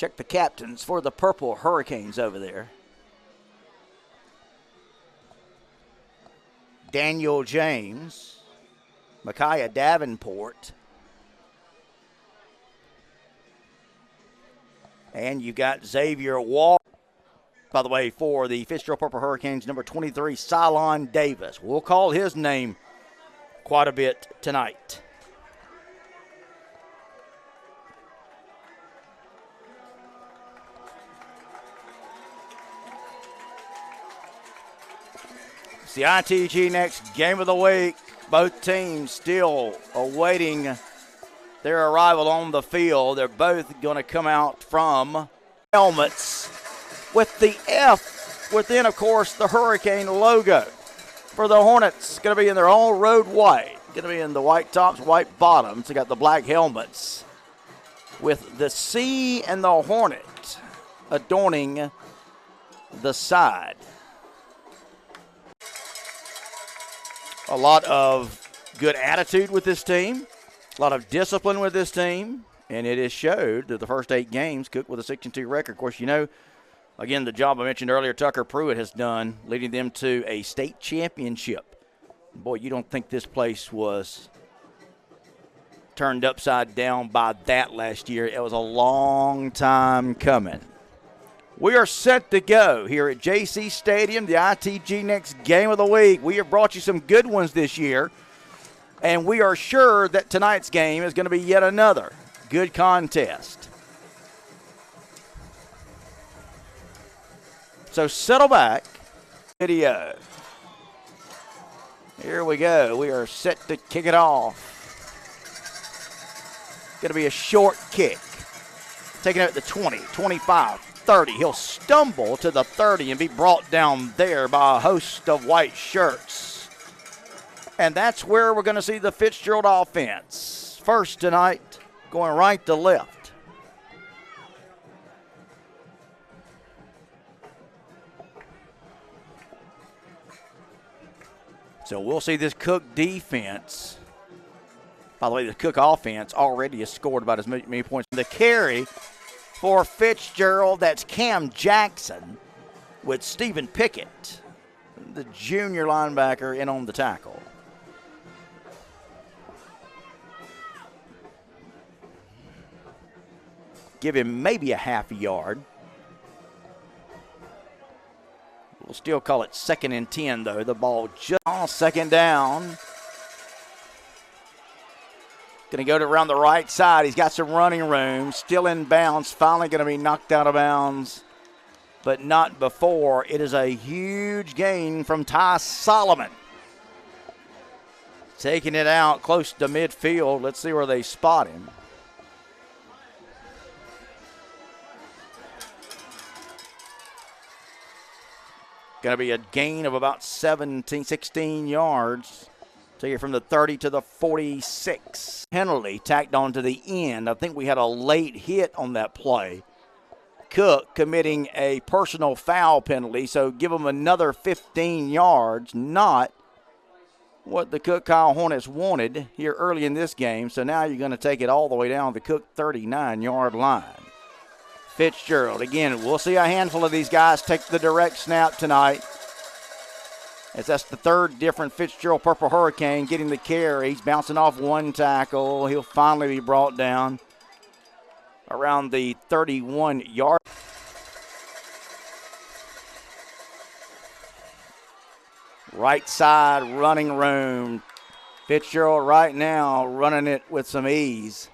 Check the captains for the Purple Hurricanes over there. Daniel James, Micaiah Davenport, and you got Xavier Wall. By the way, for the Fitzgerald Purple Hurricanes, number 23, Cylon Davis. We'll call his name quite a bit tonight. It's the ITG Next game of the week. Both teams still awaiting their arrival on the field. They're both going to come out from helmets with the F within, of course, the Hurricane logo. For the Hornets, going to be in their all road white. Going to be in the white tops, white bottoms. They got the black helmets with the C and the Hornet adorning the side. A lot of good attitude with this team, a lot of discipline with this team, and it is showed that the first 8 games, Cook with a 6-2 record. Of course, you know, again, the job I mentioned earlier, Tucker Pruitt has done, leading them to a state championship. Boy, you don't think this place was turned upside down by that last year. It was a long time coming. We are set to go here at JC Stadium, the ITG Next game of the week. We have brought you some good ones this year, and we are sure that tonight's game is going to be yet another good contest. So settle back. Video. Here we go. We are set to kick it off. Going to be a short kick. Taking it at the 20, 25, 30. He'll stumble to the 30 and be brought down there by a host of white shirts. And that's where we're going to see the Fitzgerald offense. First tonight, going right to left. So we'll see this Cook defense. By the way, the Cook offense already has scored about as many points. The carry for Fitzgerald, that's Cam Jackson with Stephen Pickett, the junior linebacker, in on the tackle. Give him maybe a half a yard. We'll still call it 2nd and 10, though. The ball just on 2nd down. Going to go to around the right side. He's got some running room. Still in bounds. Finally going to be knocked out of bounds, but not before. It is a huge gain from Ty Solomon. Taking it out close to midfield. Let's see where they spot him. Going to be a gain of about 16 yards. So you're from the 30 to the 46. Penalty tacked on to the end. I think we had a late hit on that play. Cook committing a personal foul penalty, so give them another 15 yards. Not what the Cook Kyle Hornets wanted here early in this game. So now you're going to take it all the way down to the Cook 39-yard line. Fitzgerald, again, we'll see a handful of these guys take the direct snap tonight, as that's the third different Fitzgerald Purple Hurricane getting the carry. He's bouncing off one tackle. He'll finally be brought down around the 31-yard. Right side running room. Fitzgerald right now running it with some ease.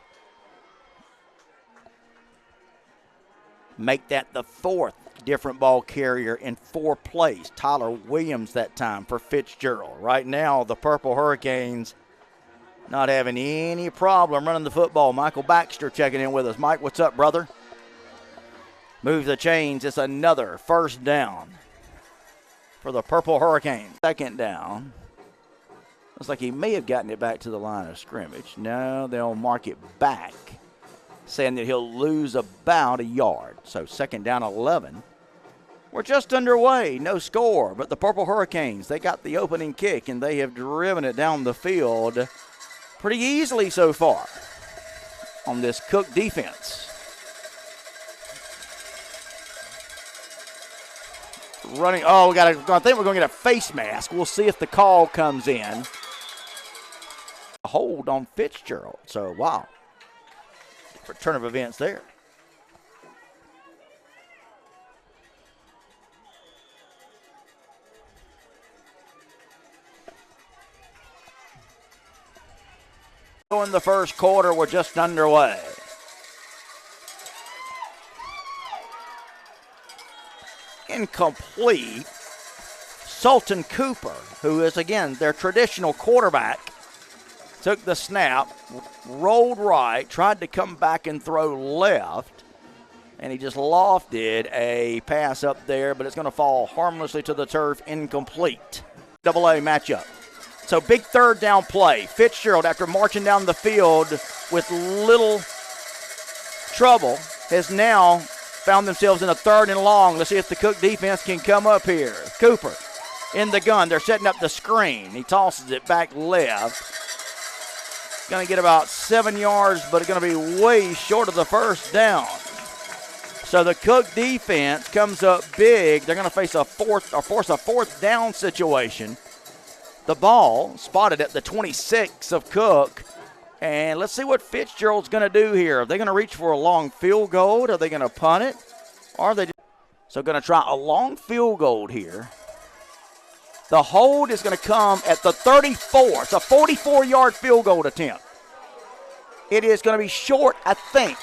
Make that the 4th different ball carrier in 4 plays. Tyler Williams that time for Fitzgerald. Right now, the Purple Hurricanes not having any problem running the football. Michael Baxter checking in with us. Mike, what's up, brother? Move the chains. It's another first down for the Purple Hurricanes. 2nd down. Looks like he may have gotten it back to the line of scrimmage. No, they'll mark it back, saying that he'll lose about a yard. So 2nd down, 11. We're just underway, no score, but the Purple Hurricanes, they got the opening kick, and they have driven it down the field pretty easily so far on this Cook defense. running. Oh, I think we're going to get a face mask. We'll see if the call comes in. A hold on Fitzgerald. So, wow. Different turn of events there. In the first quarter, we're just underway. Incomplete. Sultan Cooper, who is, again, their traditional quarterback, took the snap, rolled right, tried to come back and throw left, and he just lofted a pass up there, but it's going to fall harmlessly to the turf, incomplete. AA matchup. So big third down play. Fitzgerald, after marching down the field with little trouble, has now found themselves in a 3rd and long. Let's see if the Cook defense can come up here. Cooper in the gun. They're setting up the screen. He tosses it back left. Going to get about 7 yards, but it's going to be way short of the first down. So the Cook defense comes up big. They're going to force a 4th down situation. The ball spotted at the 26 of Cook. And let's see what Fitzgerald's going to do here. Are they going to reach for a long field goal? Are they going to punt it? Or are they so going to try a long field goal here? The hold is going to come at the 34. It's a 44-yard field goal attempt. It is going to be short, I think.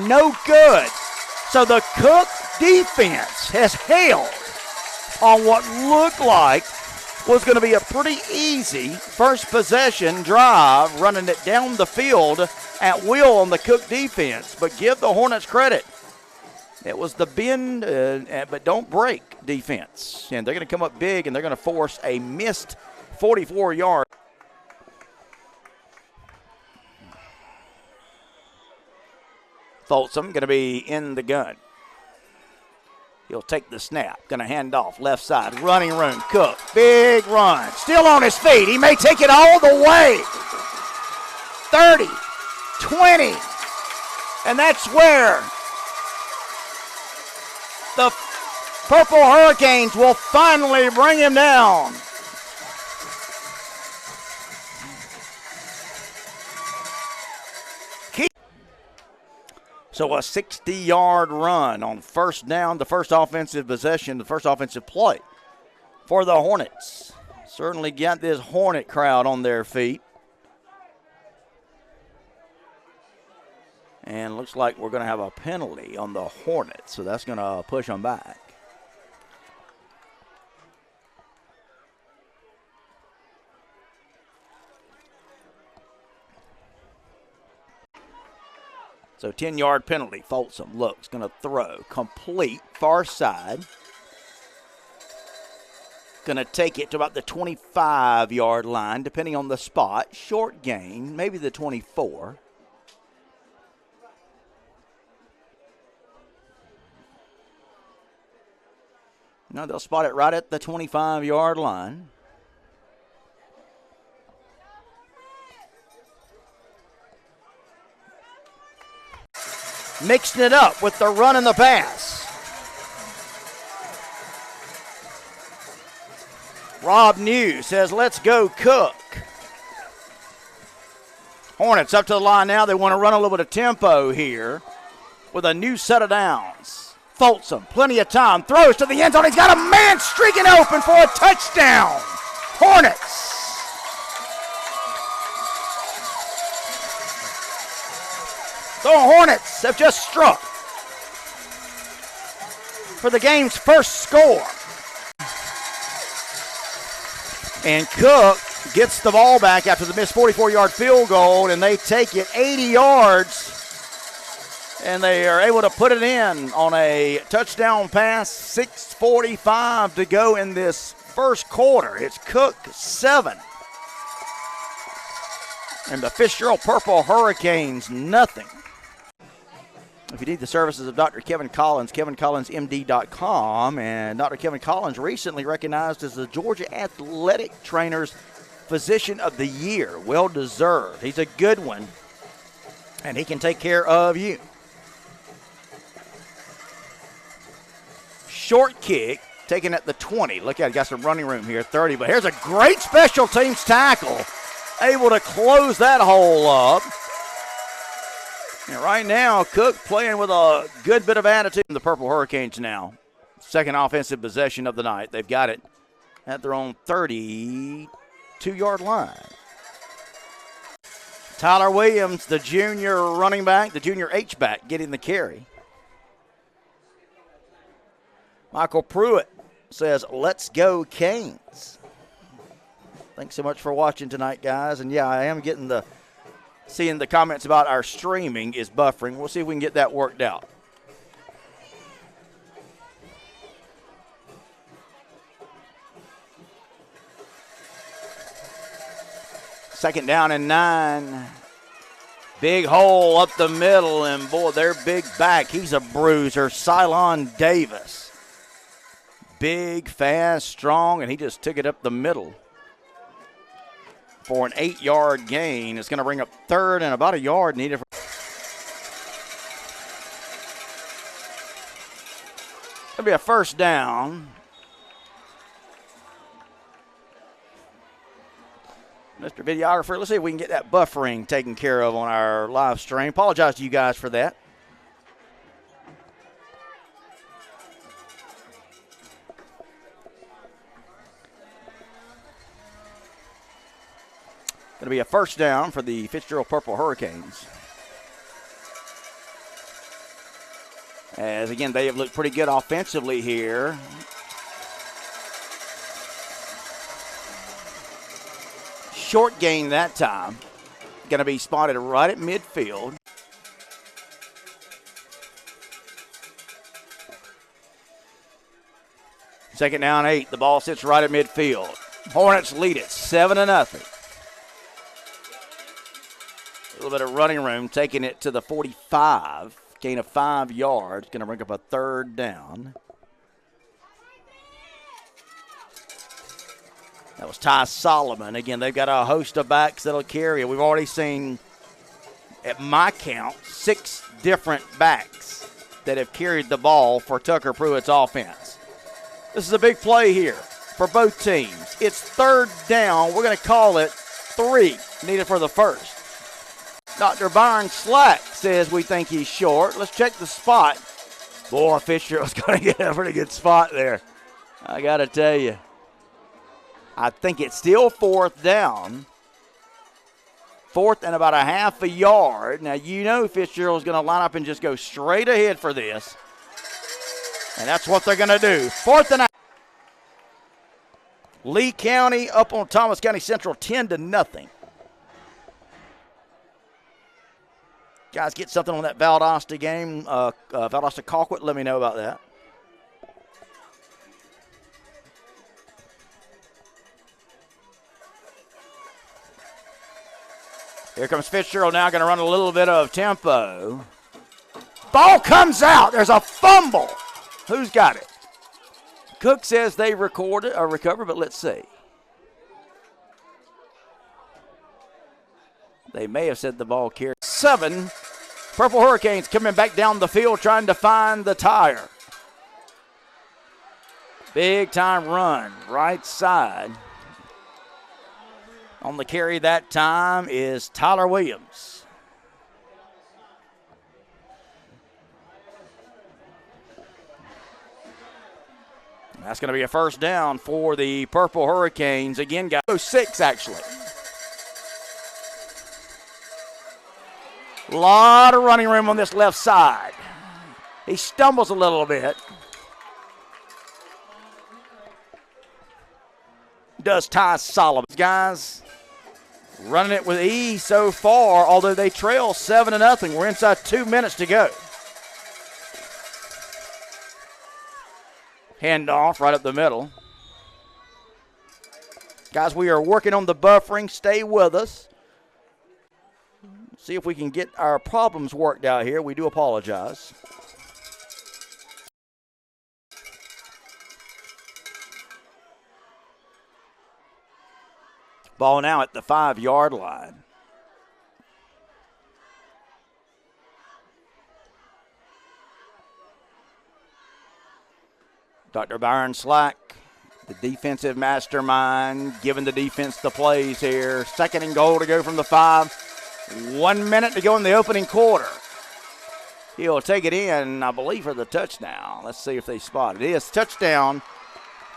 No good. So the Cook defense has held on what looked like was going to be a pretty easy first possession drive, running it down the field at will on the Cook defense. But give the Hornets credit. It was the bend, but don't break defense. And they're going to come up big, and they're going to force a missed 44-yard. Folsom going to be in the gun. He'll take the snap. Going to hand off left side. Running room. Cook. Big run. Still on his feet. He may take it all the way. 30. 20. And that's where the Purple Hurricanes will finally bring him down. So a 60-yard run on first down, the first offensive possession, the first offensive play for the Hornets. Certainly got this Hornet crowd on their feet. And looks like we're going to have a penalty on the Hornets, so that's going to push them back. So 10-yard penalty. Folsom looks, going to throw. Complete, far side. Going to take it to about the 25-yard line, depending on the spot. Short gain, maybe the 24. No, they'll spot it right at the 25-yard line. Mixing it up with the run and the pass. Rob New says, let's go Cook. Hornets up to the line now. They want to run a little bit of tempo here with a new set of downs. Folsom, plenty of time, throws to the end zone. He's got a man streaking open for a touchdown. Hornets. The Hornets have just struck for the game's first score. And Cook gets the ball back after the missed 44-yard field goal, and they take it 80 yards. And they are able to put it in on a touchdown pass. 6:45 to go in this first quarter. It's Cook 7. And the Fitzgerald Purple Hurricanes nothing. If you need the services of Dr. Kevin Collins, KevinCollinsMD.com. And Dr. Kevin Collins recently recognized as the Georgia Athletic Trainers Physician of the Year. Well deserved. He's a good one, and he can take care of you. Short kick, taken at the 20. Look at it, got some running room here, 30. But here's a great special teams tackle, able to close that hole up. And right now, Cook playing with a good bit of attitude. The Purple Hurricanes now, second offensive possession of the night. They've got it at their own 32-yard line. Tyler Williams, the junior running back, the junior H-back, getting the carry. Michael Pruitt says, let's go Canes. Thanks so much for watching tonight, guys. And, yeah, I am seeing the comments about our streaming is buffering. We'll see if we can get that worked out. Second down and 9. Big hole up the middle, and, boy, their big back, he's a bruiser, Cylon Davis. Big, fast, strong, and he just took it up the middle for an 8-yard gain. It's going to bring up third and about a yard needed. It'll be a first down. Mr. Videographer, let's see if we can get that buffering taken care of on our live stream. Apologize to you guys for that. Going to be a first down for the Fitzgerald Purple Hurricanes. As, again, they have looked pretty good offensively here. Short gain that time. Going to be spotted right at midfield. Second down, 8. The ball sits right at midfield. Hornets lead it 7-0. A little bit of running room, taking it to the 45. Gain of 5 yards. Going to bring up a third down. That was Ty Solomon. Again, they've got a host of backs that'll carry it. We've already seen, at my count, 6 different backs that have carried the ball for Tucker Pruitt's offense. This is a big play here for both teams. It's third down. We're going to call it 3, needed for the first. Dr. Byron Slack says we think he's short. Let's check the spot. Boy, Fitzgerald's going to get a pretty good spot there. I got to tell you. I think it's still fourth down. Fourth and about a half a yard. Now, you know Fitzgerald's going to line up and just go straight ahead for this. And that's what they're going to do. Fourth and a half. Lee County up on Thomas County Central 10-0. Guys, get something on that Valdosta game. Valdosta Colquitt, let me know about that. Here comes Fitzgerald now, going to run a little bit of tempo. Ball comes out. There's a fumble. Who's got it? Cook says they recovered, but let's see. They may have said the ball carried. 7. Purple Hurricanes coming back down the field trying to find the tire. Big time run, right side. On the carry that time is Tyler Williams. That's going to be a first down for the Purple Hurricanes. Again, guys, 6 actually. A lot of running room on this left side. He stumbles a little bit. Does Ty Solomon. Guys, running it with ease so far, although they trail 7-0. We're inside 2 minutes to go. Handoff right up the middle. Guys, we are working on the buffering. Stay with us. See if we can get our problems worked out here. We do apologize. Ball now at the 5-yard line. Dr. Byron Slack, the defensive mastermind, giving the defense the plays here. 2nd and goal to go from the 5. 1 minute to go in the opening quarter. He'll take it in, I believe, for the touchdown. Let's see if they spot it. It is touchdown,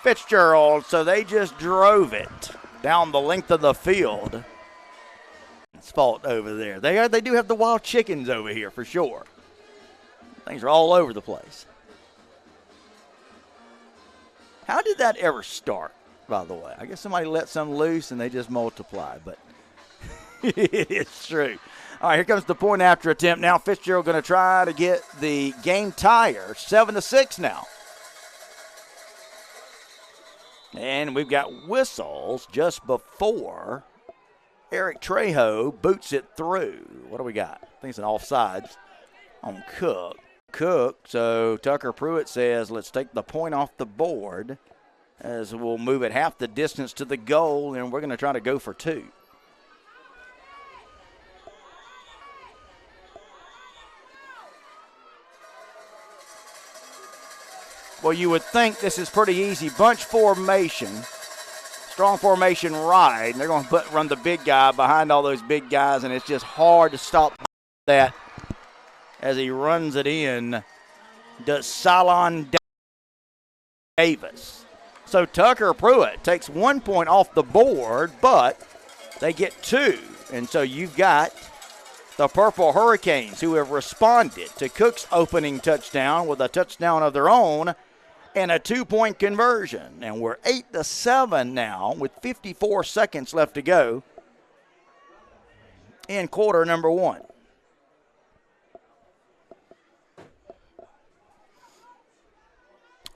Fitzgerald. So they just drove it down the length of the field. It's fault over there. They do have the wild chickens over here for sure. Things are all over the place. How did that ever start, by the way? I guess somebody let some loose and they just multiplied, but it's true. All right, here comes the point after attempt. Now Fitzgerald going to try to get the game tire. 7-6 now. And we've got whistles just before Eric Trejo boots it through. What do we got? I think it's an offsides on Cook. So Tucker Pruitt says, let's take the point off the board as we'll move it half the distance to the goal, and we're going to try to go for 2. Well, you would think this is pretty easy. Bunch formation, strong formation right, and they're going to run the big guy behind all those big guys, and it's just hard to stop that as he runs it in to Salon Davis. So Tucker Pruitt takes 1 point off the board, but they get 2. And so you've got the Purple Hurricanes who have responded to Cook's opening touchdown with a touchdown of their own and a 2-point conversion. And we're 8-7 now with 54 seconds left to go in quarter number 1.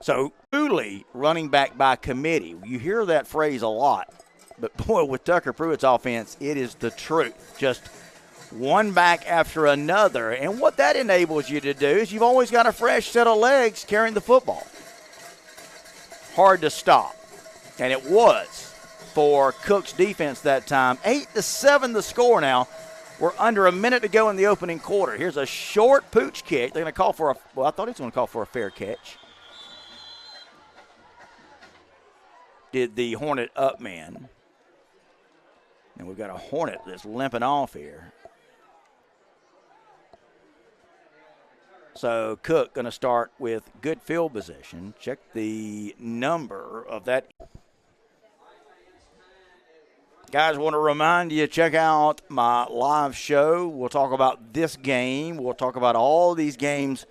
So, truly running back by committee. You hear that phrase a lot. But, boy, with Tucker Pruitt's offense, it is the truth. Just one back after another. And what that enables you to do is you've always got a fresh set of legs carrying the football. Hard to stop. And it was for Cook's defense that time. 8-7 the score now. We're under a minute to go in the opening quarter. Here's a short pooch kick. They're going to call for I thought he was going to call for a fair catch. Did the Hornet up man. And we've got a Hornet that's limping off here. So Cook going to start with good field position. Check the number of that. Guys, want to remind you, check out my live show. We'll talk about this game. We'll talk about all these games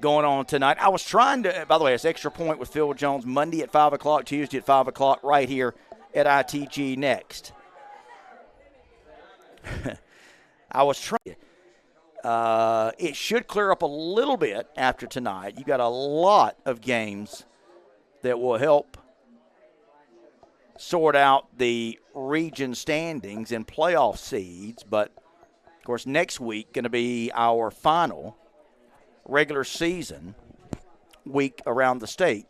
going on tonight. I was trying to, by the way, it's Extra Point with Phil Jones Monday at 5 o'clock, Tuesday at 5 o'clock, right here at ITG Next. I was trying. It should clear up a little bit after tonight. You got a lot of games that will help sort out the region standings and playoff seeds. But, of course, next week going to be our final regular season week around the state.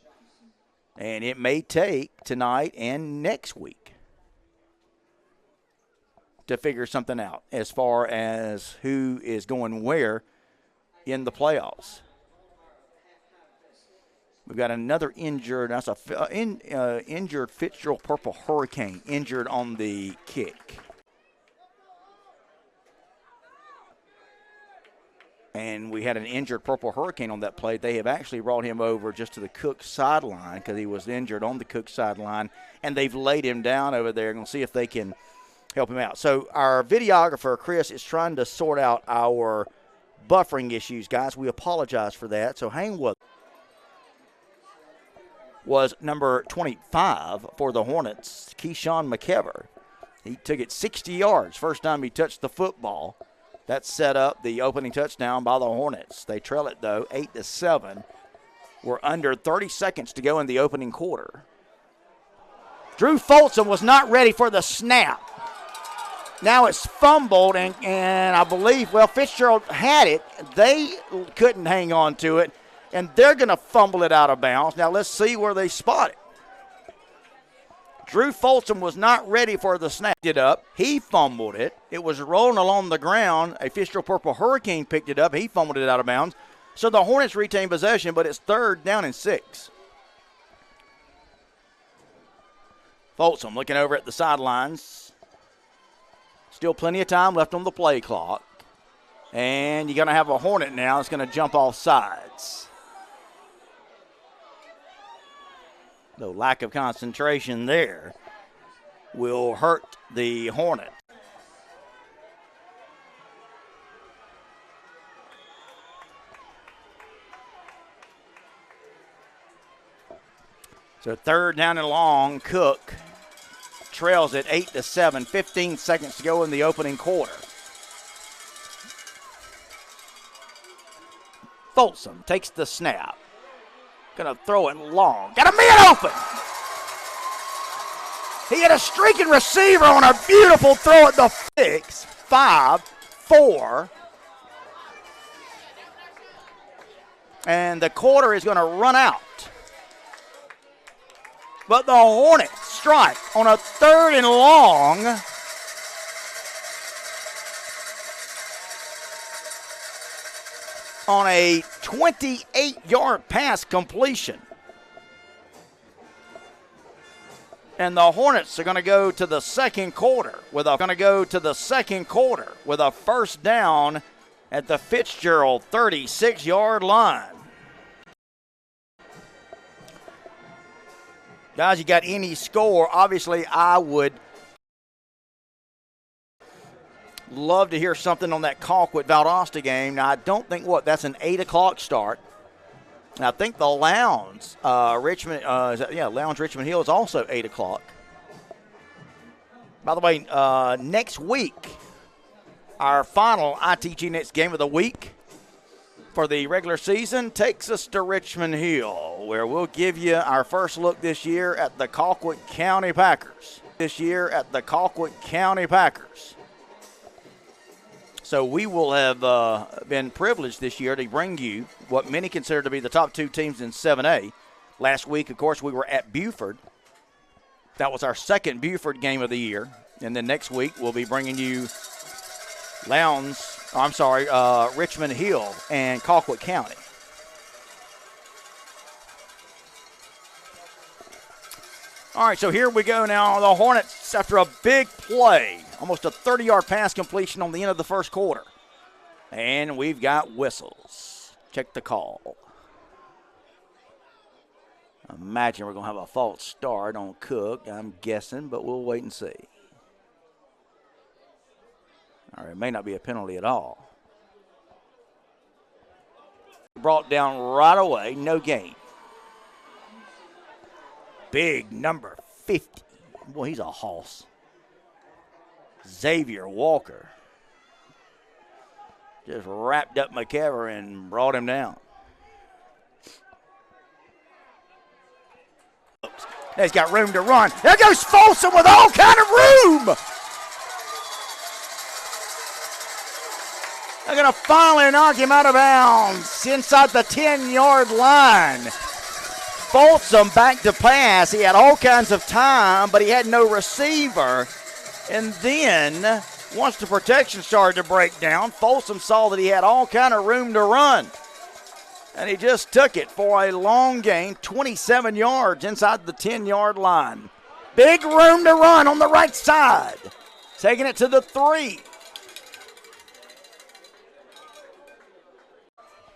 And it may take tonight and next week to figure something out as far as who is going where in the playoffs. We've got another injured. That's injured Fitzgerald Purple Hurricane injured on the kick. And we had an injured Purple Hurricane on that play. They have actually brought him over just to the Cook sideline because he was injured on the Cook sideline, and they've laid him down over there. Going to see if they can help him out. So our videographer, Chris, is trying to sort out our buffering issues, guys. We apologize for that, so hang with us. Was number 25 for the Hornets, Keyshawn McKever. He took it 60 yards first time he touched the football. That set up the opening touchdown by the Hornets. They trail it, though, 8-7. We're under 30 seconds to go in the opening quarter. Drew Folsom was not ready for the snap. Now it's fumbled, and I believe, well, Fitzgerald had it. They couldn't hang on to it, and they're going to fumble it out of bounds. Now let's see where they spot it. Drew Folsom was not ready for the snap. It up. He fumbled it. It was rolling along the ground. A Fitzgerald Purple Hurricane picked it up. He fumbled it out of bounds. So the Hornets retain possession, but it's 3rd down and 6. Folsom looking over at the sidelines. Still plenty of time left on the play clock. And you're going to have a Hornet now that's going to jump off sides. The lack of concentration there will hurt the Hornet. So third down and long, Cook trails it 8-7, 15 seconds to go in the opening quarter. Folsom takes the snap. Gonna throw it long. Got a man open! He had a streaking receiver on a beautiful throw at the 6, 5, 4. And the quarter is gonna run out. But the Hornets strike on a third and long. On a 28-yard pass completion. And the Hornets are going to go to the second quarter with a first down at the Fitzgerald 36-yard line. Guys, you got any score? Obviously, I would love to hear something on that Colquitt-Valdosta game. Now, I don't think that's an 8 o'clock start. And I think the Lowndes, Richmond Hill is also 8 o'clock. By the way, next week, our final ITG Nets game of the week for the regular season takes us to Richmond Hill, where we'll give you our first look this year at the Colquitt County Packers. So we will have been privileged this year to bring you what many consider to be the top 2 teams in 7A. Last week, of course, we were at Buford. That was our second Buford game of the year. And then next week, we'll be bringing you Richmond Hill and Colquitt County. All right, so here we go now. The Hornets, after a big play, almost a 30-yard pass completion on the end of the first quarter. And we've got whistles. Check the call. I imagine we're going to have a false start on Cook, I'm guessing, but we'll wait and see. All right, it may not be a penalty at all. Brought down right away, no gain. Big number 50. Boy, he's a hoss. Xavier Walker. Just wrapped up McKever and brought him down. Now he's got room to run. There goes Folsom with all kind of room. They're going to finally knock him out of bounds inside the 10-yard line. Folsom back to pass. He had all kinds of time, but he had no receiver. And then, once the protection started to break down, Folsom saw that he had all kind of room to run. And he just took it for a long gain, 27 yards inside the 10-yard line. Big room to run on the right side. Taking it to the 3.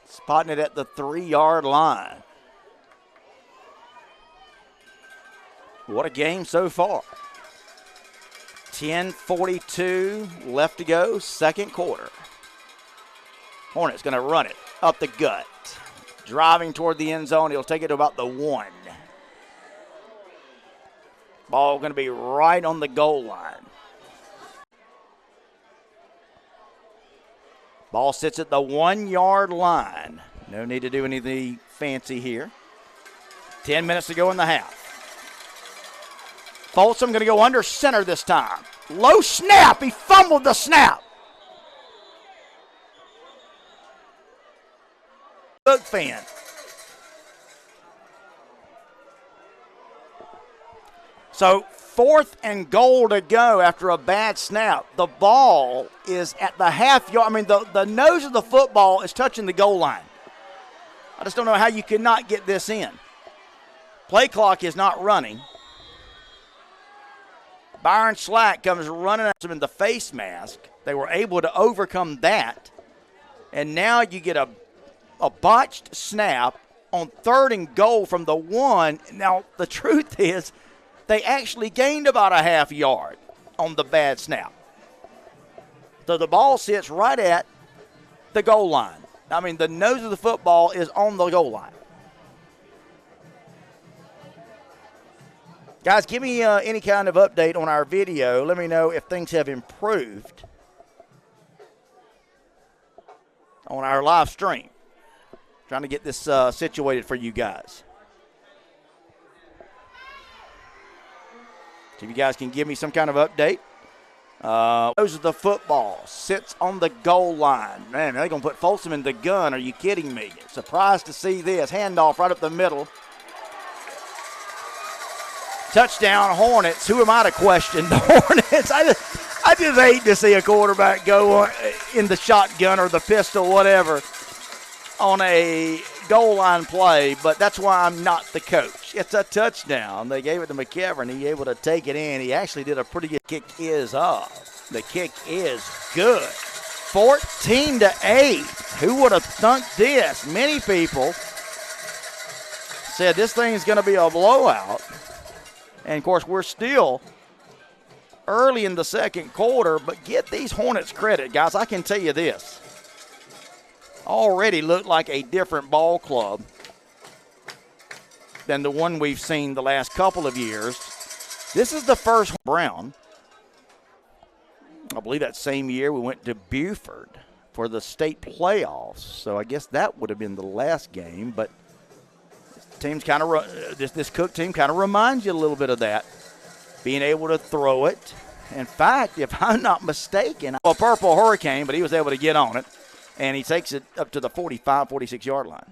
Spotting it at the 3-yard line. What a game so far. 10:42 left to go, second quarter. Hornets going to run it up the gut. Driving toward the end zone. He'll take it to about the 1. Ball going to be right on the goal line. Ball sits at the 1-yard line. No need to do anything fancy here. 10 minutes to go in the half. Folsom going to go under center this time. Low snap. He fumbled the snap. Cook fan. So 4th and goal to go after a bad snap. The ball is at the half-yard. I mean, the nose of the football is touching the goal line. I just don't know how you cannot get this in. Play clock is not running. Byron Slack comes running at them in the face mask. They were able to overcome that. And now you get a botched snap on 3rd and goal from the 1. Now, the truth is, they actually gained about a half yard on the bad snap. So the ball sits right at the goal line. I mean, the nose of the football is on the goal line. Guys, give me any kind of update on our video. Let me know if things have improved on our live stream. Trying to get this situated for you guys. See if you guys can give me some kind of update. Those are the football. Sits on the goal line. Man, they're going to put Folsom in the gun. Are you kidding me? Surprised to see this. Handoff right up the middle. Touchdown, Hornets. Who am I to question the Hornets? I just hate to see a quarterback go in the shotgun or the pistol, whatever, on a goal line play, but that's why I'm not the coach. It's a touchdown. They gave it to McEvern. He able to take it in. He actually did a pretty good kick. The kick is good. 14-8. Who would have thunk this? Many people said this thing is going to be a blowout. And, of course, we're still early in the second quarter, but get these Hornets credit, guys. I can tell you this. Already looked like a different ball club than the one we've seen the last couple of years. This is the first Brown. I believe that same year we went to Buford for the state playoffs. So I guess that would have been the last game, but this Cook team kind of reminds you a little bit of that, being able to throw it. In fact, if I'm not mistaken, a Purple Hurricane, but he was able to get on it, and he takes it up to the 45, 46-yard line.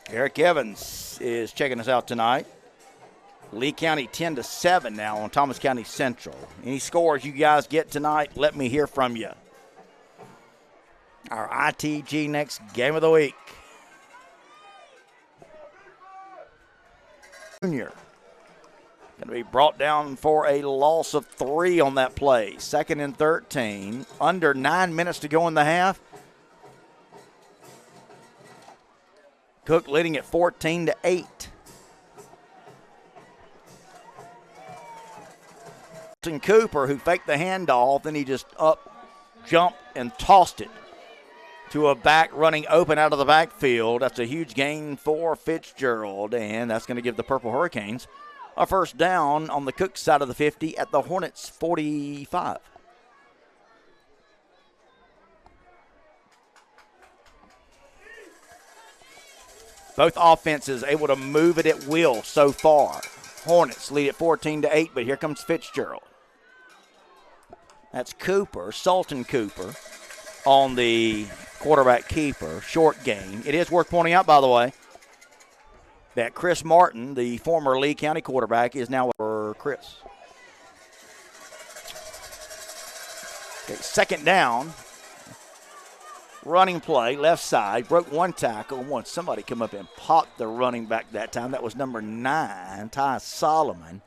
Eric Evans is checking us out tonight. Lee County 10-7 now on Thomas County Central. Any scores you guys get tonight, let me hear from you. Our ITG next game of the week. Junior going to be brought down for a loss of 3 on that play. 2nd and 13. Under 9 minutes to go in the half. Cook leading at 14-8. Cooper, who faked the handoff, then he just jumped and tossed it to a back running open out of the backfield. That's a huge gain for Fitzgerald, and that's going to give the Purple Hurricanes a first down on the Cook side of the 50 at the Hornets 45. Both offenses able to move it at will so far. Hornets lead at 14-8, but here comes Fitzgerald. That's Cooper, Sultan Cooper, on the quarterback keeper, short gain. It is worth pointing out, by the way, that Chris Martin, the former Lee County quarterback, is now for Chris. Okay, 2nd down. Running play, left side, broke one tackle. Once somebody come up and popped the running back that time. That was number 9, Ty Solomon,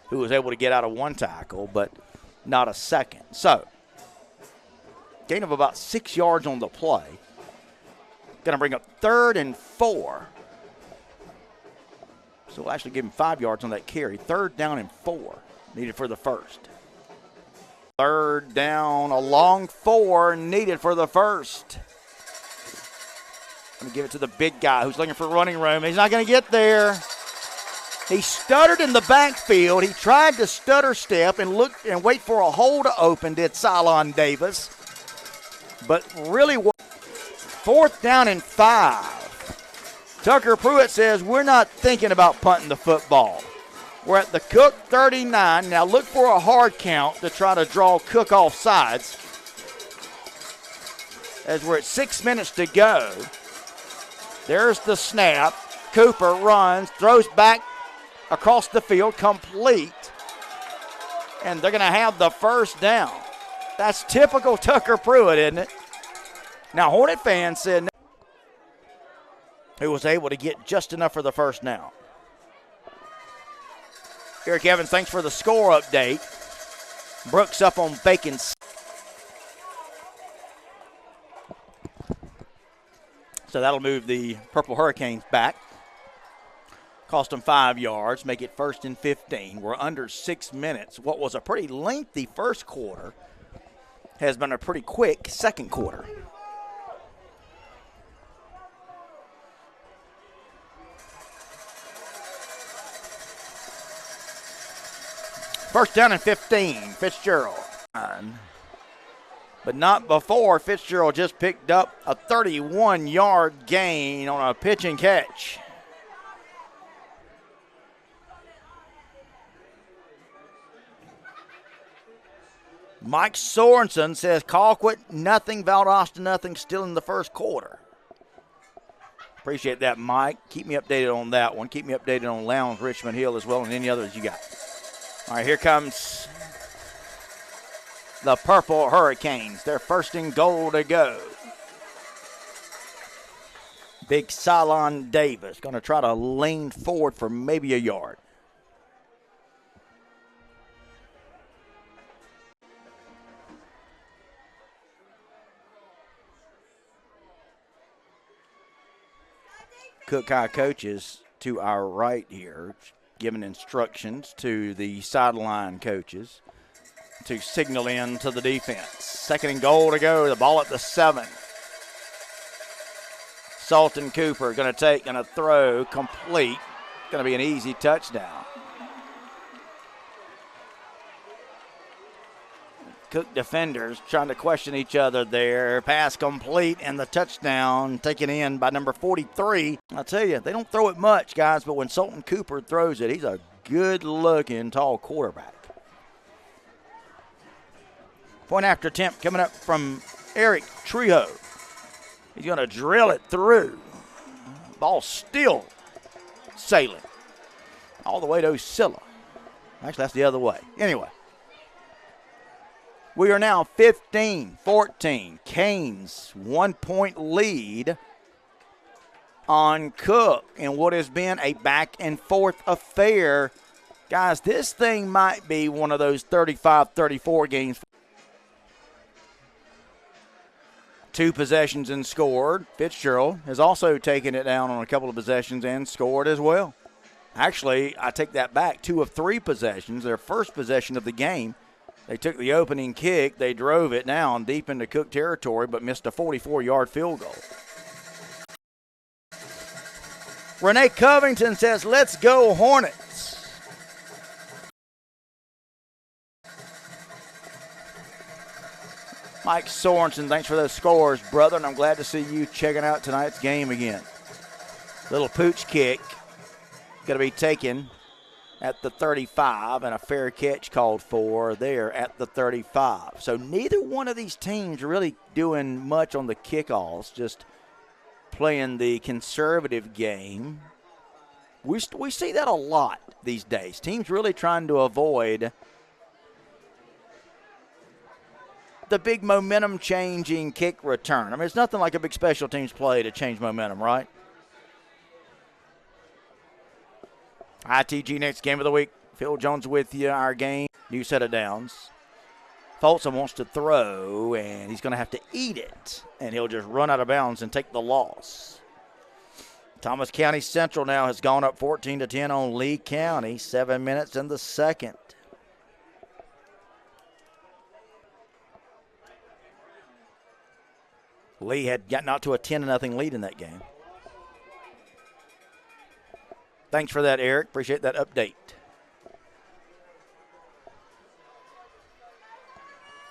who was able to get out of one tackle, but not a second. So, gain of about 6 yards on the play. Going to bring up 3rd and 4. So we'll actually give him 5 yards on that carry. 3rd down and 4 needed for the first. 3rd down, a long 4 needed for the first. Let me give it to the big guy who's looking for running room. He's not going to get there. He stuttered in the backfield. He tried to stutter step and look and wait for a hole to open, did Cylon Davis. But really, 4th down and 5. Tucker Pruitt says, we're not thinking about punting the football. We're at the Cook 39. Now look for a hard count to try to draw Cook off sides. As we're at 6 minutes to go. There's the snap. Cooper runs, throws back across the field, complete. And they're going to have the first down. That's typical Tucker Pruitt, isn't it? Now, Hornet fans said who was able to get just enough for the first down. Eric Evans, thanks for the score update. Brooks up on Bacon. So that'll move the Purple Hurricanes back. Cost them 5 yards, make it 1st and 15. We're under 6 minutes. What was a pretty lengthy first quarter has been a pretty quick second quarter. First down and 15, Fitzgerald. But not before Fitzgerald just picked up a 31-yard gain on a pitch and catch. Mike Sorensen says Colquitt, nothing, Valdosta, nothing, still in the first quarter. Appreciate that, Mike. Keep me updated on that one. Keep me updated on Lowndes, Richmond Hill as well, and any others you got. All right, here comes the Purple Hurricanes. They're 1st and goal to go. Big Cylon Davis going to try to lean forward for maybe a yard. Cook High coaches to our right here, giving instructions to the sideline coaches to signal in to the defense. 2nd and goal to go. The ball at the 7. Sultan Cooper going to throw complete. Going to be an easy touchdown. Cook defenders trying to question each other there. Pass complete and the touchdown taken in by number 43. I'll tell you, they don't throw it much, guys, but when Sultan Cooper throws it, he's a good-looking, tall quarterback. Point after attempt coming up from Eric Trejo. He's going to drill it through. Ball still sailing all the way to Osceola. Actually, that's the other way. Anyway. We are now 15-14. Canes 1-point lead on Cook in what has been a back-and-forth affair. Guys, this thing might be one of those 35-34 games. 2 possessions and scored. Fitzgerald has also taken it down on a couple of possessions and scored as well. Actually, I take that back. 2 of 3 possessions, their first possession of the game. They took the opening kick. They drove it down deep into Cook territory, but missed a 44-yard field goal. Renee Covington says, let's go Hornets. Mike Sorensen, thanks for those scores, brother, and I'm glad to see you checking out tonight's game again. Little pooch kick going to be taken at the 35, and a fair catch called for there at the 35. So neither one of these teams really doing much on the kickoffs, just playing the conservative game. We see that a lot these days. Teams really trying to avoid the big momentum-changing kick return. I mean, it's nothing like a big special teams play to change momentum, right? ITG next game of the week. Phil Jones with you, our game. New set of downs. Folsom wants to throw, and he's going to have to eat it. And he'll just run out of bounds and take the loss. Thomas County Central now has gone up 14-10 on Lee County. 7 minutes in the second. Lee had gotten out to a 10-0 lead in that game. Thanks for that, Eric. Appreciate that update.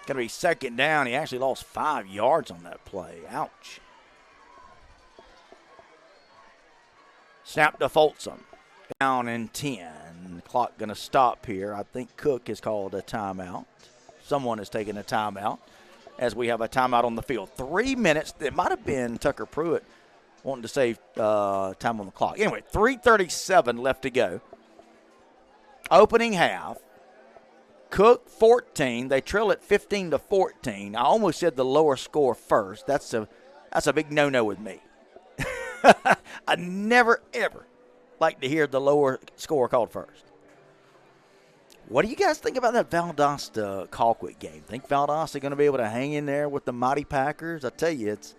Going to be 2nd down. He actually lost 5 yards on that play. Ouch. Snap to Folsom. Down in 10. Clock going to stop here. I think Cook has called a timeout. Someone has taken a timeout as we have a timeout on the field. 3 minutes. It might have been Tucker Pruitt wanting to save time on the clock. Anyway, 3:37 left to go. Opening half. Cook 14. They trail at 15-14. I almost said the lower score first. That's a big no-no with me. I never, ever like to hear the lower score called first. What do you guys think about that Valdosta-Colquitt game? Think Valdosta going to be able to hang in there with the mighty Packers? I tell you, it's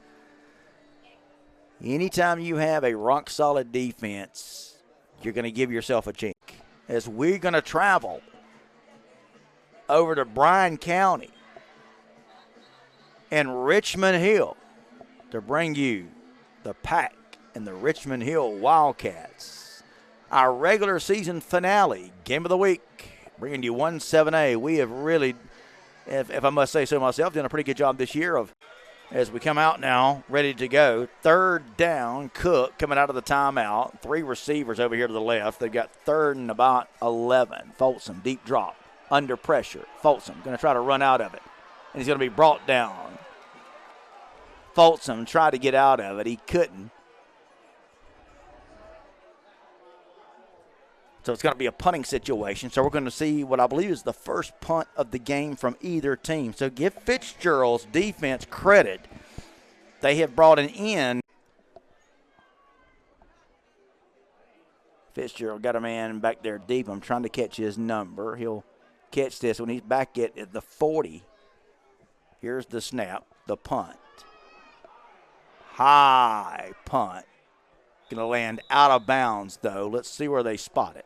anytime you have a rock-solid defense, you're going to give yourself a chance. As we're going to travel over to Bryan County and Richmond Hill to bring you the Pack and the Richmond Hill Wildcats. Our regular season finale, game of the week, bringing you 1-7A. We have really, if I must say so myself, done a pretty good job this year of, as we come out now, ready to go. Third down, Cook coming out of the timeout. 3 receivers over here to the left. They've got third and about 11. Folsom, deep drop, under pressure. Folsom going to try to run out of it, and he's going to be brought down. Folsom tried to get out of it. He couldn't. So it's going to be a punting situation. So we're going to see what I believe is the first punt of the game from either team. So give Fitzgerald's defense credit. They have brought an end. Fitzgerald got a man back there deep. I'm trying to catch his number. He'll catch this when he's back at the 40. Here's the snap, the punt. High punt. Going to land out of bounds, though. Let's see where they spot it.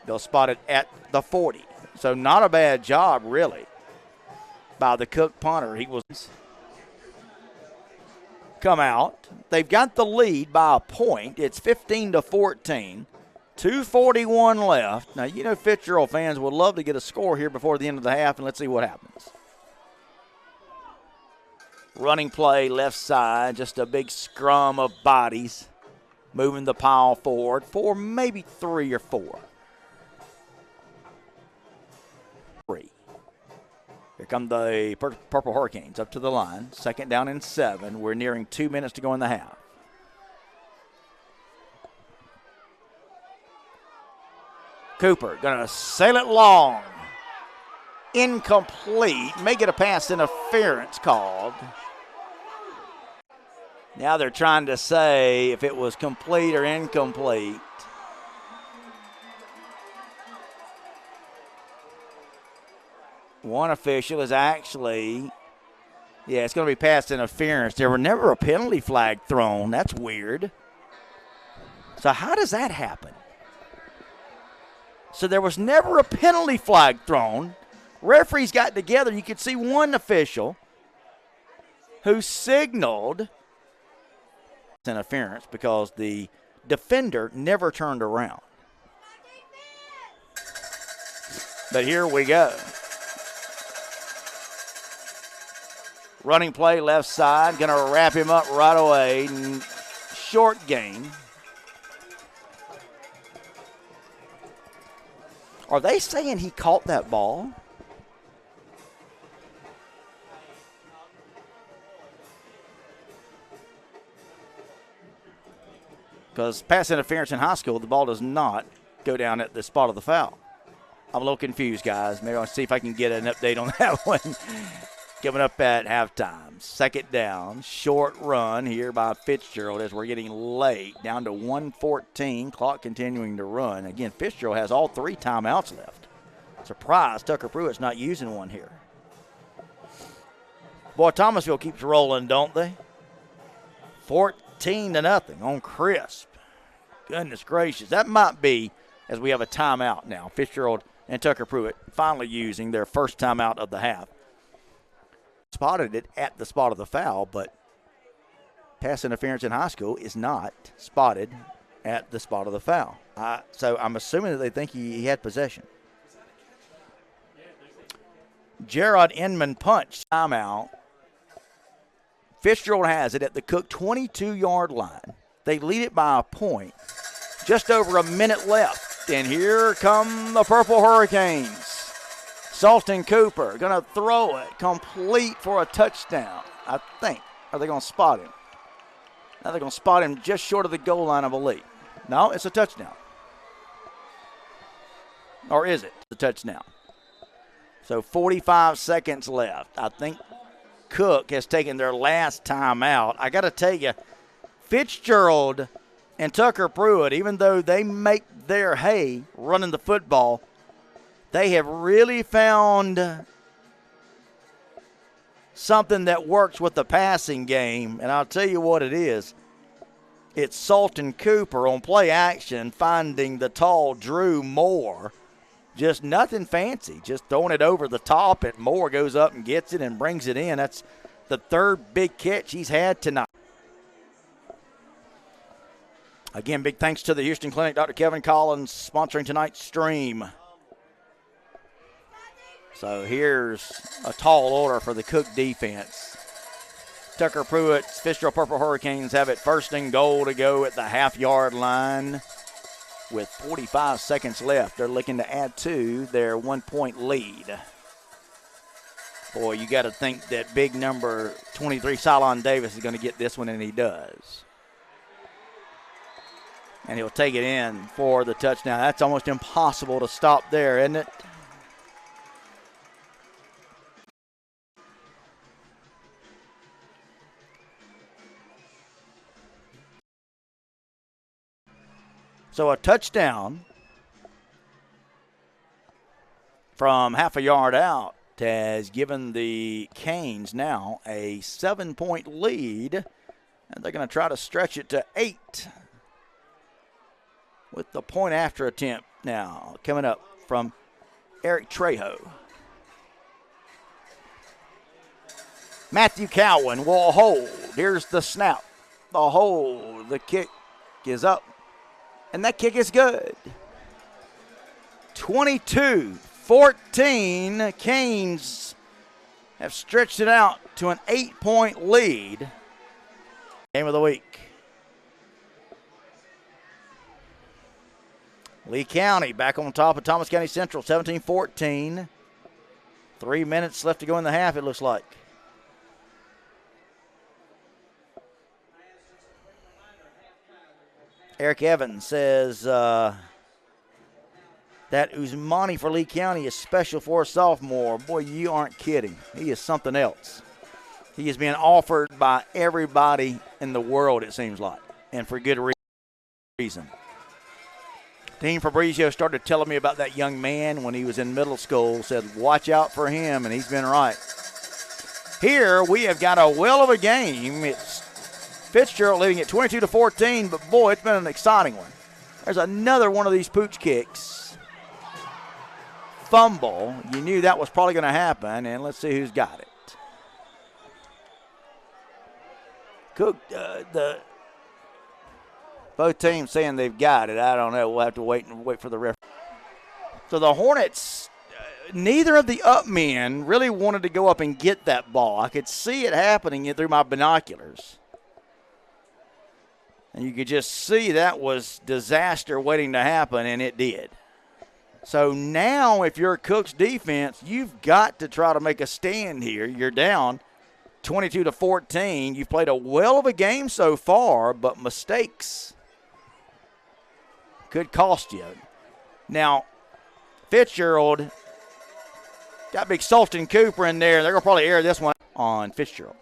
They'll spot it at the 40. So not a bad job, really, by the Cook punter. He was come out. They've got the lead by a point. It's 15-14. 2:41 left. Now, you know Fitzgerald fans would love to get a score here before the end of the half, and let's see what happens. Running play, left side, just a big scrum of bodies moving the pile forward for maybe 3 or 4. 3. Here come the Purple Hurricanes up to the line. 2nd down and 7. We're nearing 2 minutes to go in the half. Cooper going to sail it long. Incomplete. May get a pass interference called. Now they're trying to say if it was complete or incomplete. One official is actually, it's going to be pass interference. There were never a penalty flag thrown. That's weird. So how does that happen? So there was never a penalty flag thrown. Referees got together. You could see one official who signaled interference because the defender never turned around. But here we go. Running play left side. Going to wrap him up right away. Short gain. Are they saying he caught that ball? Because pass interference in high school, the ball does not go down at the spot of the foul. I'm a little confused, guys. Maybe I'll see if I can get an update on that one. Coming up at halftime. 2nd down, short run here by Fitzgerald as we're getting late. Down to 1:14, clock continuing to run. Again, Fitzgerald has all 3 timeouts left. Surprise, Tucker Pruitt's not using one here. Boy, Thomasville keeps rolling, don't they? 14-0 on Crisp. Goodness gracious. That might be, as we have a timeout now. Fitzgerald and Tucker Pruitt finally using their first timeout of the half. Spotted it at the spot of the foul, but pass interference in high school is not spotted at the spot of the foul. So I'm assuming that they think he had possession. Gerard Inman punch. Timeout. Fitzgerald has it at the Cook 22-yard line. They lead it by a point. Just over a minute left. And here come the Purple Hurricanes. Salton Cooper going to throw it complete for a touchdown, I think. Are they going to spot him? Now they're going to spot him just short of the goal line, I believe. No, it's a touchdown. Or is it the touchdown? So 45 seconds left. I think Cook has taken their last timeout. I got to tell you, Fitzgerald and Tucker Pruitt, even though they make their hay running the football, they have really found something that works with the passing game. And I'll tell you what it is. It's Sultan Cooper on play action finding the tall Drew Moore. Just nothing fancy, just throwing it over the top, and Moore goes up and gets it and brings it in. That's the third big catch he's had tonight. Again, big thanks to the Houston Clinic, Dr. Kevin Collins, sponsoring tonight's stream. So here's a tall order for the Cook defense. Tucker Pruitt's Fitzgerald Purple Hurricanes have it 1st and goal to go at the half-yard line. With 45 seconds left, they're looking to add to their 1-point lead. Boy, you got to think that big number 23, Cylon Davis, is going to get this one, and he does. And he'll take it in for the touchdown. That's almost impossible to stop there, isn't it? So a touchdown from half a yard out has given the Canes now a 7-point lead, and they're going to try to stretch it to 8 with the point after attempt now coming up from Eric Trejo. Matthew Cowan will hold. Here's the snap. The hold. The kick is up. And that kick is good. 22-14. Canes have stretched it out to an 8-point lead. Game of the week. Lee County back on top of Thomas County Central, 17-14. 3 minutes left to go in the half, it looks like. Eric Evans says that Usmani for Lee County is special for a sophomore. Boy, you aren't kidding. He is something else. He is being offered by everybody in the world, it seems like, and for good reason. Dean Fabrizio started telling me about that young man when he was in middle school, said watch out for him, and he's been right. Here we have got a well of a game. It's Fitzgerald leading at 22-14, but boy, it's been an exciting one. There's another one of these pooch kicks. Fumble. You knew that was probably going to happen, and let's see who's got it. Cook, both teams saying they've got it. I don't know. We'll have to wait for the referee. So the Hornets, neither of the up men really wanted to go up and get that ball. I could see it happening through my binoculars. And you could just see that was disaster waiting to happen, and it did. So now if you're Cook's defense, you've got to try to make a stand here. You're down 22-14. You've played a well of a game so far, but mistakes could cost you. Now, Fitzgerald got big Sultan Cooper in there. They're going to probably air this one on Fitzgerald.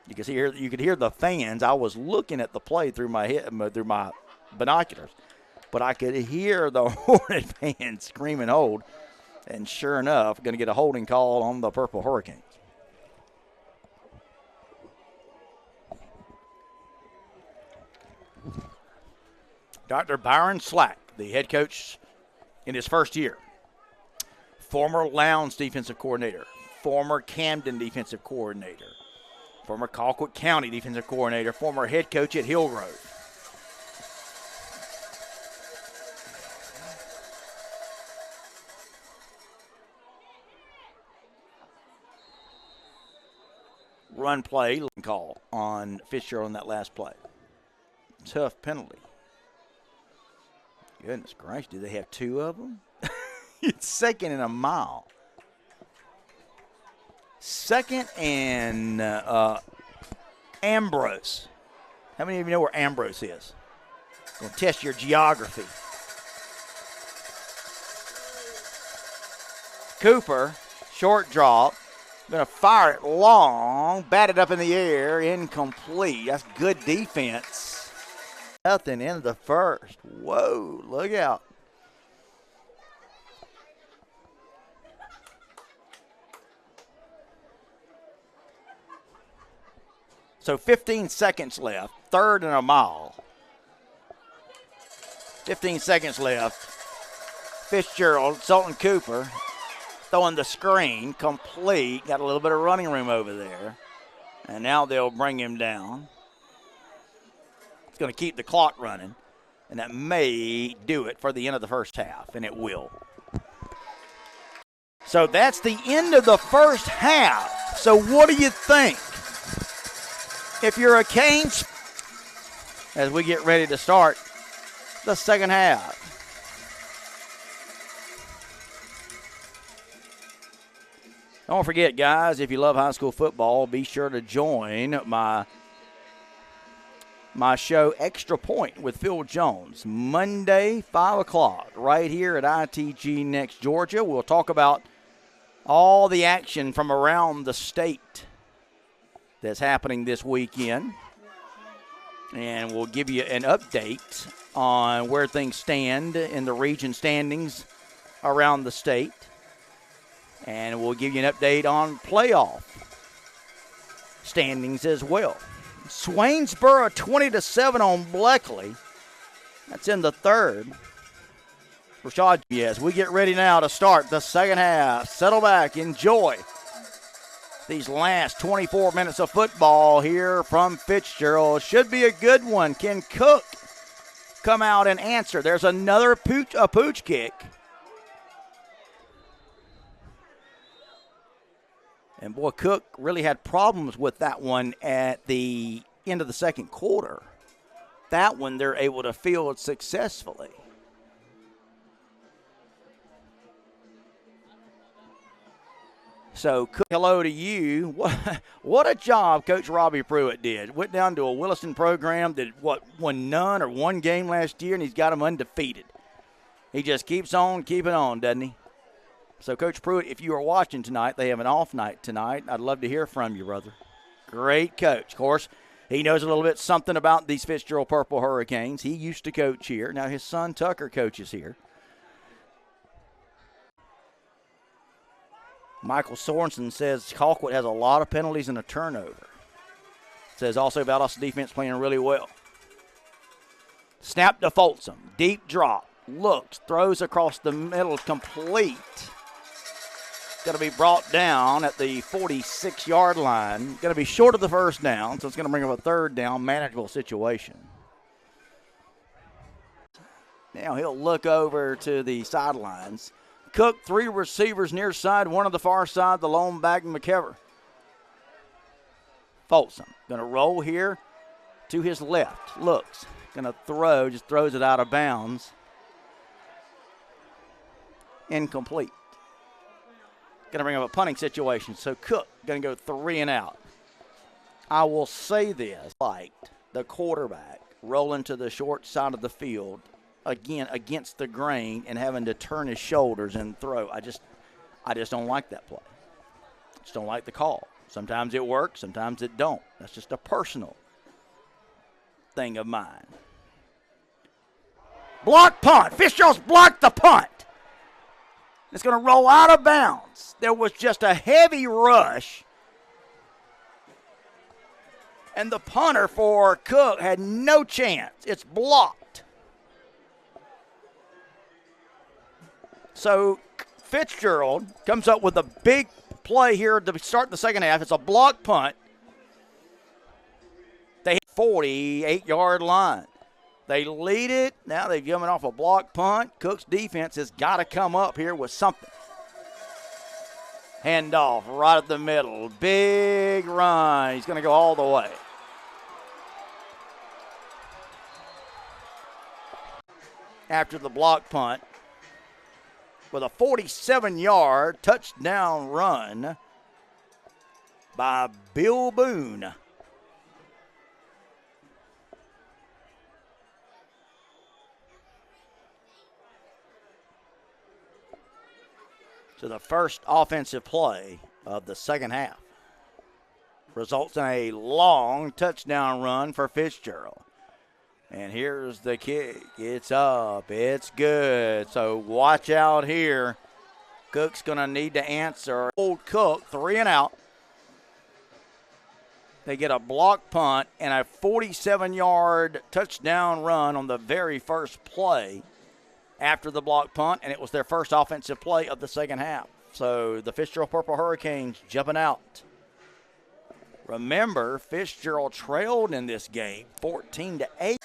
You could hear the fans. I was looking at the play through my binoculars, but I could hear the Hornet fans screaming hold. And sure enough, going to get a holding call on the Purple Hurricanes. Dr. Byron Slack, the head coach in his first year. Former Lowndes defensive coordinator, former Camden defensive coordinator, former Colquitt County defensive coordinator, former head coach at Hillgrove. Run play call on Fitzgerald on that last play. Tough penalty. Goodness gracious, do they have two of them? It's 2nd and a mile. 2nd and Ambrose. How many of you know where Ambrose is? Going to test your geography. Cooper, short drop. Going to fire it long, batted up in the air, incomplete. That's good defense. Nothing in the first. Whoa, look out. So 15 seconds left, 3rd and a mile. 15 seconds left. Fitzgerald, Sultan Cooper, throwing the screen, complete. Got a little bit of running room over there. And now they'll bring him down. It's going to keep the clock running. And that may do it for the end of the first half, and it will. So that's the end of the first half. So what do you think? If you're a Canes, as we get ready to start the second half. Don't forget, guys, if you love high school football, be sure to join my show, Extra Point with Phil Jones, Monday, 5 o'clock, right here at ITG Next Georgia. We'll talk about all the action from around the state that's happening this weekend. And we'll give you an update on where things stand in the region standings around the state. And we'll give you an update on playoff standings as well. Swainsboro 20-7 on Bleckley. That's in the third. Rashad, yes, we get ready now to start the second half. Settle back, enjoy these last 24 minutes of football here from Fitzgerald. Should be a good one. Can Cook come out and answer? There's another pooch kick. And, boy, Cook really had problems with that one at the end of the second quarter. That one they're able to field successfully. So, Cook, hello to you. What a job Coach Robbie Pruitt did. Went down to a Williston program that, won none or one game last year, and he's got them undefeated. He just keeps on keeping on, doesn't he? So, Coach Pruitt, if you are watching tonight, they have an off night tonight. I'd love to hear from you, brother. Great coach. Of course, he knows a little bit something about these Fitzgerald Purple Hurricanes. He used to coach here. Now his son Tucker coaches here. Michael Sorensen says Colquitt has a lot of penalties and a turnover. Says also Valdosta defense playing really well. Snap to Folsom. Deep drop. Looks. Throws across the middle. Complete. Going to be brought down at the 46-yard line. Going to be short of the first down, so it's going to bring up a third down, manageable situation. Now he'll look over to the sidelines. Cook, 3 receivers near side, 1 on the far side, the lone back, McKever. Folsom going to roll here to his left. Looks. Going to throw, just throws it out of bounds. Incomplete. Going to bring up a punting situation. So Cook going to go 3 and out. I will say this, liked the quarterback rolling to the short side of the field, again against the grain and having to turn his shoulders and throw. I just don't like that play. Just don't like the call. Sometimes it works, sometimes it don't. That's just a personal thing of mine. Block punt. Fitzgerald's blocked the punt. It's going to roll out of bounds. There was just a heavy rush. And the punter for Cook had no chance. It's blocked. So Fitzgerald comes up with a big play here to start the second half. It's a block punt. They hit 48-yard line. They lead it. Now they've given off a block punt. Cook's defense has got to come up here with something. Handoff right at the middle. Big run. He's going to go all the way. After the block punt, with a 47-yard touchdown run by Bill Boone. to the first offensive play of the second half. Results in a long touchdown run for Fitzgerald. And here's the kick. It's up. It's good. So watch out here. Cook's going to need to answer. Old Cook, 3 and out. They get a block punt and a 47-yard touchdown run on the very first play after the block punt, and it was their first offensive play of the second half. So the Fitzgerald Purple Hurricanes jumping out. Remember, Fitzgerald trailed in this game 14-8.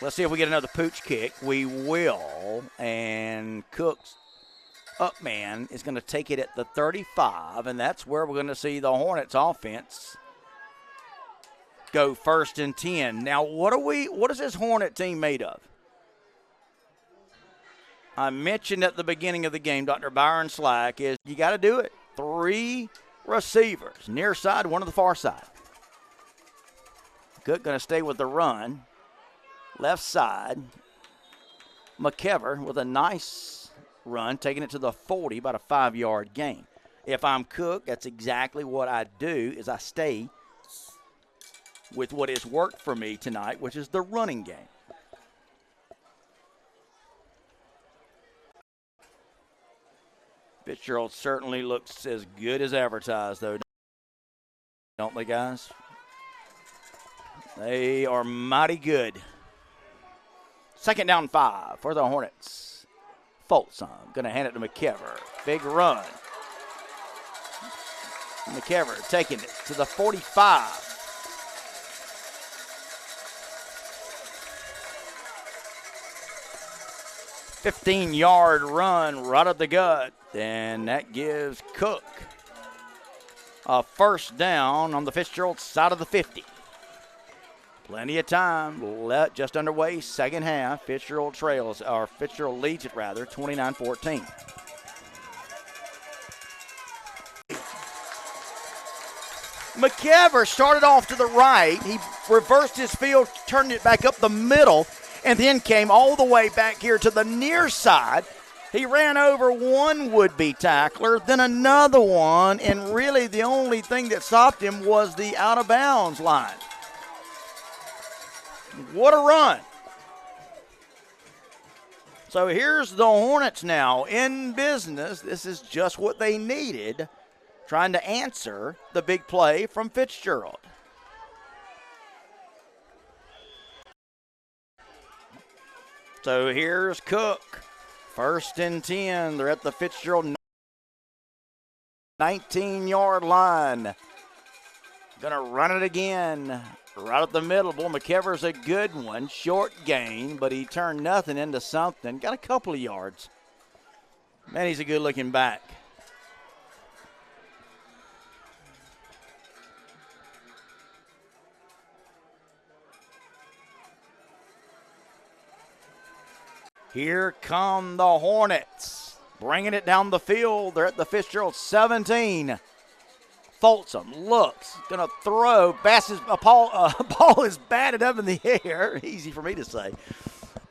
Let's see if we get another pooch kick. We will. And Cook's up man is going to take it at the 35, and that's where we're going to see the Hornets offense go 1st and 10. Now, what is this Hornet team made of? I mentioned at the beginning of the game, Dr. Byron Slack, is you got to do it. 3 receivers, near side, 1 to the far side. Cook going to stay with the run. Left side, McKever with a nice run, taking it to the 40, about a 5-yard gain. If I'm Cook, that's exactly what I do, is I stay with what has worked for me tonight, which is the running game. Fitzgerald certainly looks as good as advertised, though, don't they, guys? They are mighty good. 2nd down 5 for the Hornets. Folsom going to hand it to McKever. Big run. McKever taking it to the 45. 15-yard run right at the gut. And that gives Cook a 1st down on the Fitzgerald side of the 50. Plenty of time just underway, second half. Fitzgerald leads it rather, 29-14. McKever started off to the right. He reversed his field, turned it back up the middle, and then came all the way back here to the near side. He ran over one would-be tackler, then another one, and really the only thing that stopped him was the out-of-bounds line. What a run. So here's the Hornets now in business. This is just what they needed, trying to answer the big play from Fitzgerald. So here's Cook. 1st and 10. They're at the Fitzgerald 19-yard line. Gonna run it again. Right up the middle. Boy, McKever's a good one. Short gain, but he turned nothing into something. Got a couple of yards. Man, he's a good-looking back. Here come the Hornets. Bringing it down the field. They're at the Fitzgerald 17. Folsom looks, going to throw. Ball is batted up in the air. Easy for me to say.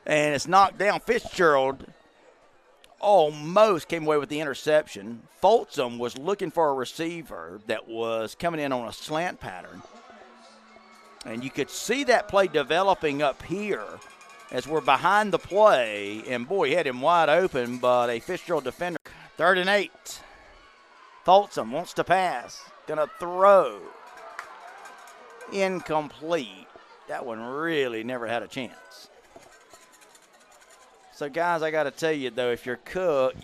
And it's knocked down. Fitzgerald almost came away with the interception. Folsom was looking for a receiver that was coming in on a slant pattern. And you could see that play developing up here as we're behind the play. And, boy, he had him wide open, but a Fitzgerald defender. 3rd and 8. Folsom wants to pass. Going to throw. Incomplete. That one really never had a chance. So, guys, I got to tell you, though, if you're Cook,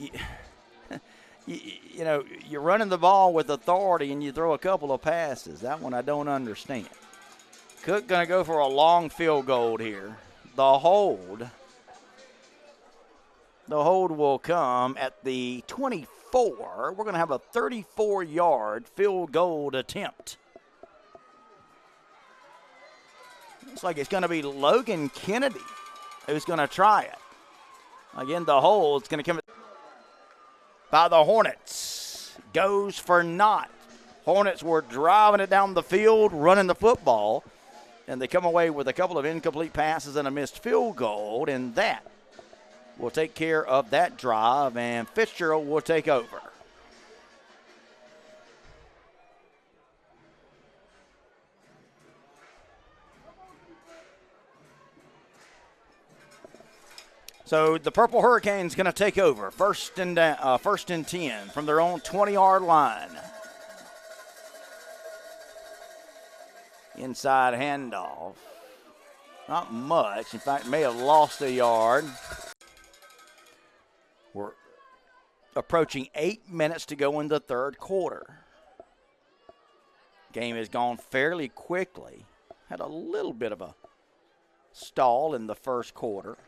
you know, you're running the ball with authority and you throw a couple of passes. That one I don't understand. Cook going to go for a long field goal here. The hold will come at the 24. We're going to have a 34-yard field goal attempt. Looks like it's going to be Logan Kennedy who's going to try it. Again, the hold is going to come by the Hornets. Goes for naught. Hornets were driving it down the field, running the football, and they come away with a couple of incomplete passes and a missed field goal, and that will take care of that drive, and Fitzgerald will take over. So the Purple Hurricane's going to take over. First and 10 from their own 20-yard line. Inside handoff. Not much. In fact, may have lost a yard. We're approaching 8 minutes to go in the third quarter. Game has gone fairly quickly. Had a little bit of a stall in the first quarter.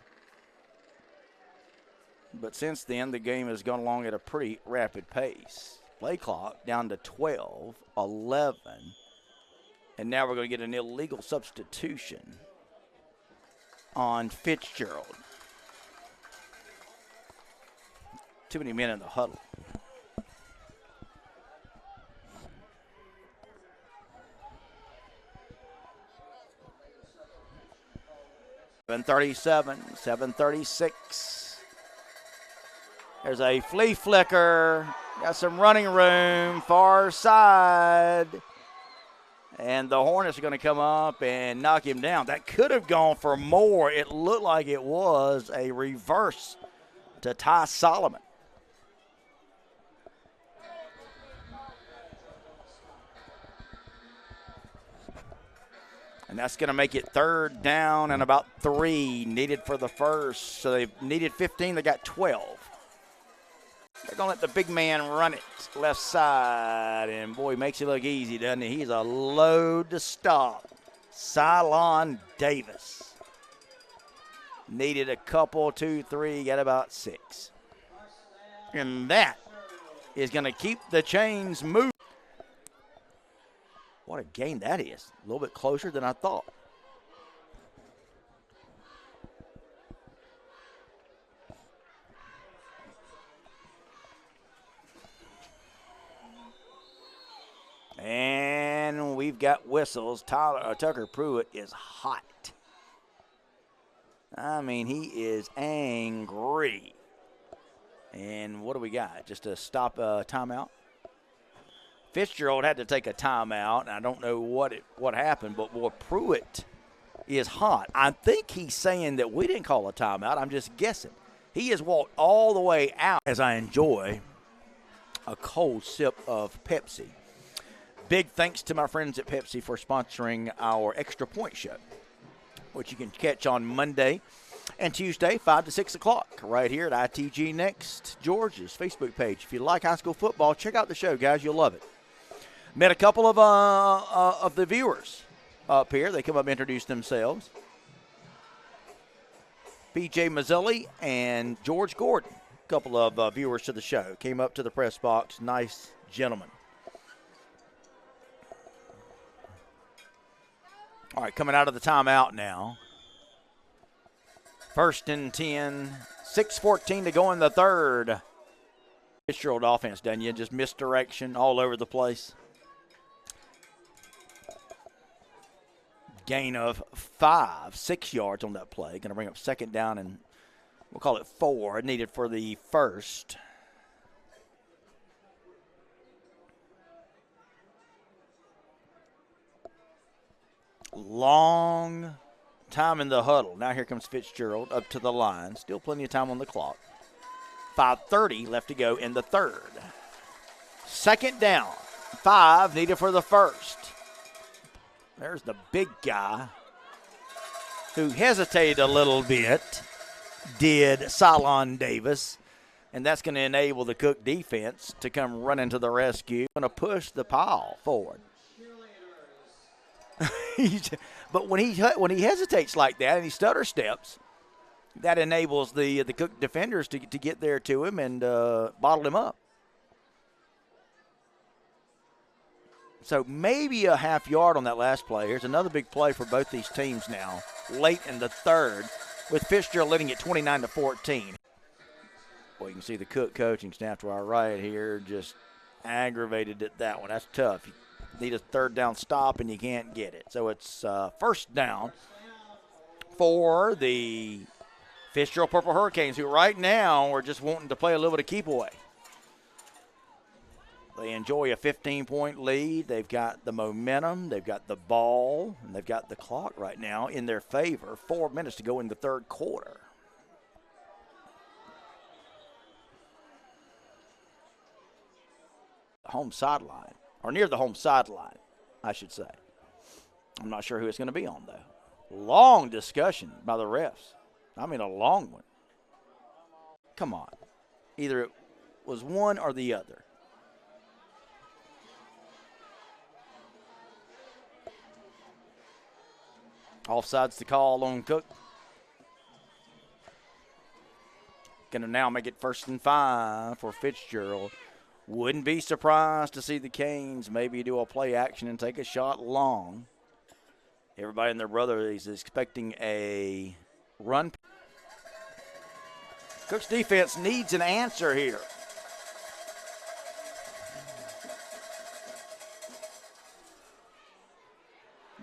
But since then, the game has gone along at a pretty rapid pace. Play clock down to 12, 11. And now we're going to get an illegal substitution on Fitzgerald. Too many men in the huddle. $7:37, There's a flea flicker. Got some running room, far side. And the Hornets are going to come up and knock him down. That could have gone for more. It looked like it was a reverse to Ty Solomon. And that's going to make it third down and about 3 needed for the first. So they needed 15. They got 12. They're going to let the big man run it left side. And, boy, makes it look easy, doesn't he? He's a load to stop. Cylon Davis. Needed a couple, 2, 3, got about 6. And that is going to keep the chains moving. What a game that is. A little bit closer than I thought. And we've got whistles. Tucker Pruitt is hot. I mean, he is angry. And what do we got? Just to stop a timeout? Fitzgerald had to take a timeout, and I don't know what happened, but boy, Pruitt is hot. I think he's saying that we didn't call a timeout. I'm just guessing. He has walked all the way out as I enjoy a cold sip of Pepsi. Big thanks to my friends at Pepsi for sponsoring our Extra Point Show, which you can catch on Monday and Tuesday, 5 to 6 o'clock, right here at ITG Next, Georgia's Facebook page. If you like high school football, check out the show, guys. You'll love it. Met a couple of the viewers up here. They come up and introduce themselves. B.J. Mazzilli and George Gordon, a couple of viewers to the show, came up to the press box. Nice gentlemen. All right, coming out of the timeout now. First and 10, 6:14 to go in the third. Fitzgerald offense, doesn't you? Just misdirection all over the place. Gain of 6 yards on that play. Going to bring up second down, and we'll call it 4, needed for the first. Long time in the huddle. Now here comes Fitzgerald up to the line. Still plenty of time on the clock. 5:30 left to go in the third. Second down. 5 needed for the first. There's the big guy who hesitated a little bit, did Cylon Davis, and that's going to enable the Cook defense to come running to the rescue. Going to push the pile forward. But when he hesitates like that and he stutter steps, that enables the Cook defenders to get there to him and bottle him up. So maybe a half yard on that last play. Here's another big play for both these teams now, late in the third, with Fitzgerald leading at 29-14. Well, you can see the Cook coaching staff to our right here just aggravated at that one. That's tough. You need a third down stop, and you can't get it. So it's first down for the Fitzgerald Purple Hurricanes, who right now are just wanting to play a little bit of keep away. They enjoy a 15-point lead. They've got the momentum. They've got the ball. And they've got the clock right now in their favor. 4 minutes to go in the third quarter. Home sideline, or near the home sideline, I should say. I'm not sure who it's going to be on, though. Long discussion by the refs. I mean, a long one. Come on. Either it was one or the other. Offsides the call on Cook. Going to now make it 1st and 5 for Fitzgerald. Wouldn't be surprised to see the Canes maybe do a play action and take a shot long. Everybody and their brother is expecting a run. Cook's defense needs an answer here.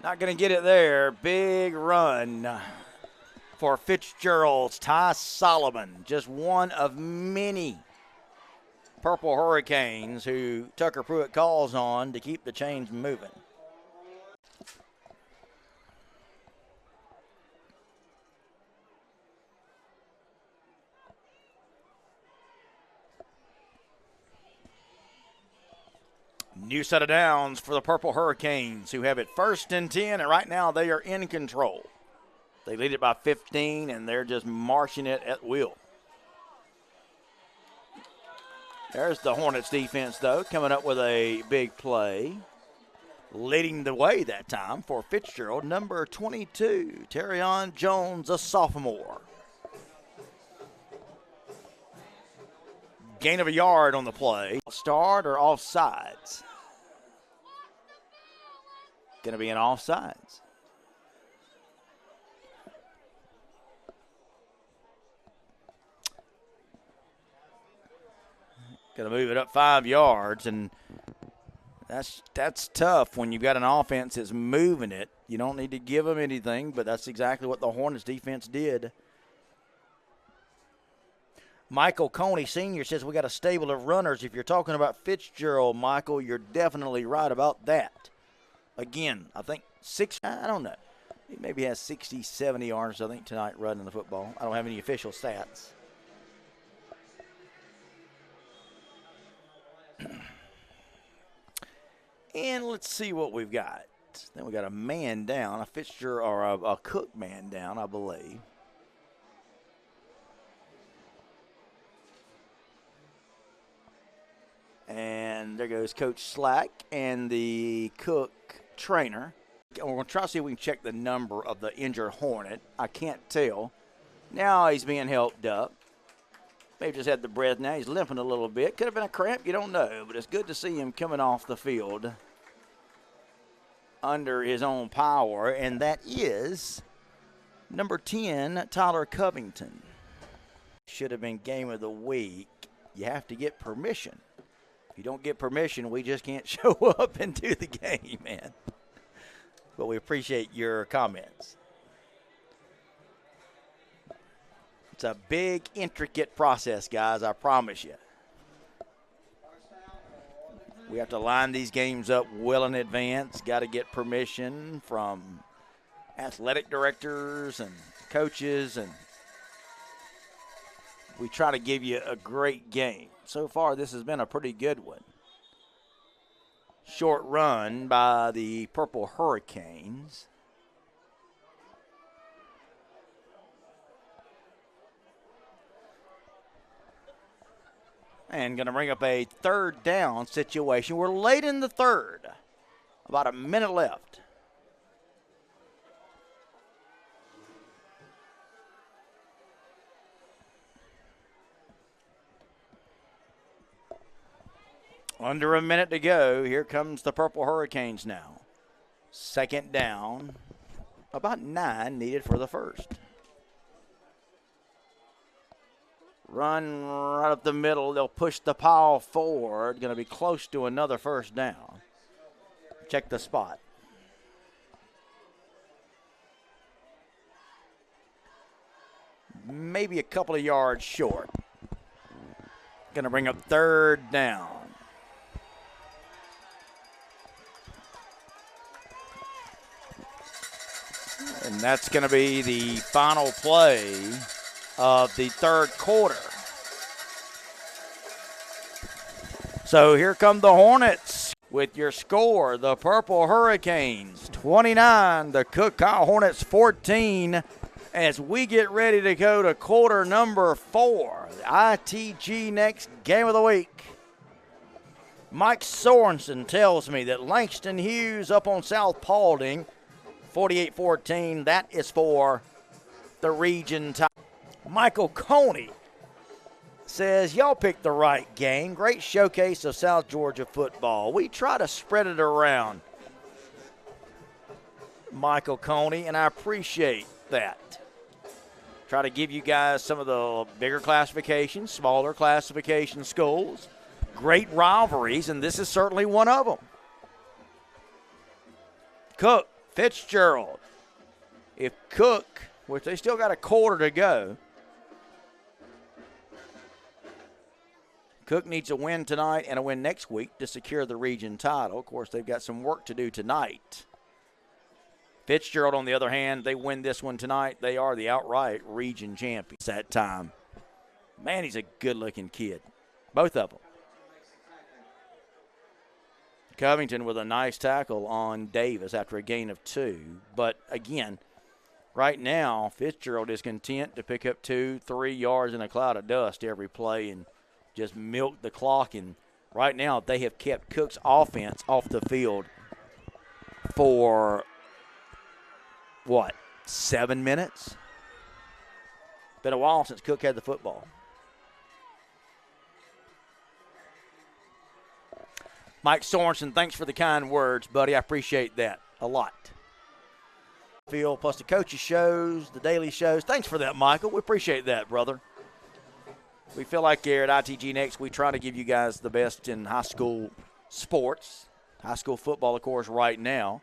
Not going to get it there. Big run for Fitzgerald's Ty Solomon. Just one of many Purple Hurricanes who Tucker Pruitt calls on to keep the chains moving. New set of downs for the Purple Hurricanes, who have it 1st and 10, and right now they are in control. They lead it by 15, and they're just marching it at will. There's the Hornets defense, though, coming up with a big play. Leading the way that time for Fitzgerald, number 22, Terrion Jones, a sophomore. Gain of a yard on the play. Start or offsides? Going to be an offsides. Going to move it up 5 yards, and that's tough when you've got an offense that's moving it. You don't need to give them anything, but that's exactly what the Hornets defense did. Michael Coney Sr. says we got a stable of runners. If you're talking about Fitzgerald, Michael, you're definitely right about that. Again, I think I don't know. He maybe has 60, 70 yards, I think, tonight running the football. I don't have any official stats. And let's see what we've got. Then we got a man down, a Fitzgerald or a Cook man down, I believe. And there goes Coach Slack and the Cook trainer. We're going to try to see if we can check the number of the injured Hornet. I can't tell. Now he's being helped up. Maybe just had the breath now. He's limping a little bit. Could have been a cramp. You don't know. But it's good to see him coming off the field under his own power. And that is number 10, Tyler Covington. Should have been game of the week. You have to get permission. If you don't get permission, we just can't show up and do the game, man. But we appreciate your comments. It's a big, intricate process, guys, I promise you. We have to line these games up well in advance. Got to get permission from athletic directors and coaches, and we try to give you a great game. So far, this has been a pretty good one. Short run by the Purple Hurricanes. And going to bring up a 3rd down situation. We're late in the 3rd. About a minute left. Under a minute to go. Here comes the Purple Hurricanes now. 2nd down. About 9 needed for the 1st. Run right up the middle. They'll push the pile forward. Going to be close to another 1st down. Check the spot. maybe a couple of yards short. Going to bring up third down. And that's going to be the final play of the third quarter. So here come the Hornets with your score. The Purple Hurricanes 29, the Cook Hornets 14. As we get ready to go to quarter number 4, the ITG Next Game of the Week. Mike Sorensen tells me that Langston Hughes up on South Paulding, 48-14. That is for the region title. Michael Coney says, y'all picked the right game. Great showcase of South Georgia football. We try to spread it around, Michael Coney, and I appreciate that. Try to give you guys some of the bigger classifications, smaller classification schools. Great rivalries, and this is certainly one of them. Cook, Fitzgerald. If Cook, which they still got a quarter to go, Cook needs a win tonight and a win next week to secure the region title. Of course, they've got some work to do tonight. Fitzgerald, on the other hand, they win this one tonight. They are the outright region champions that time. Man, he's a good-looking kid. Both of them. Covington with a nice tackle on Davis after a gain of 2. But, again, right now, Fitzgerald is content to pick up 2-3 yards in a cloud of dust every play and just milk the clock. And right now, they have kept Cook's offense off the field for, 7 minutes? Been a while since Cook had the football. Mike Sorensen, thanks for the kind words, buddy. I appreciate that a lot. Phil, plus the coaches' shows, the daily shows. Thanks for that, Michael. We appreciate that, brother. We feel like here at ITG Next, we try to give you guys the best in high school sports, high school football, of course, right now.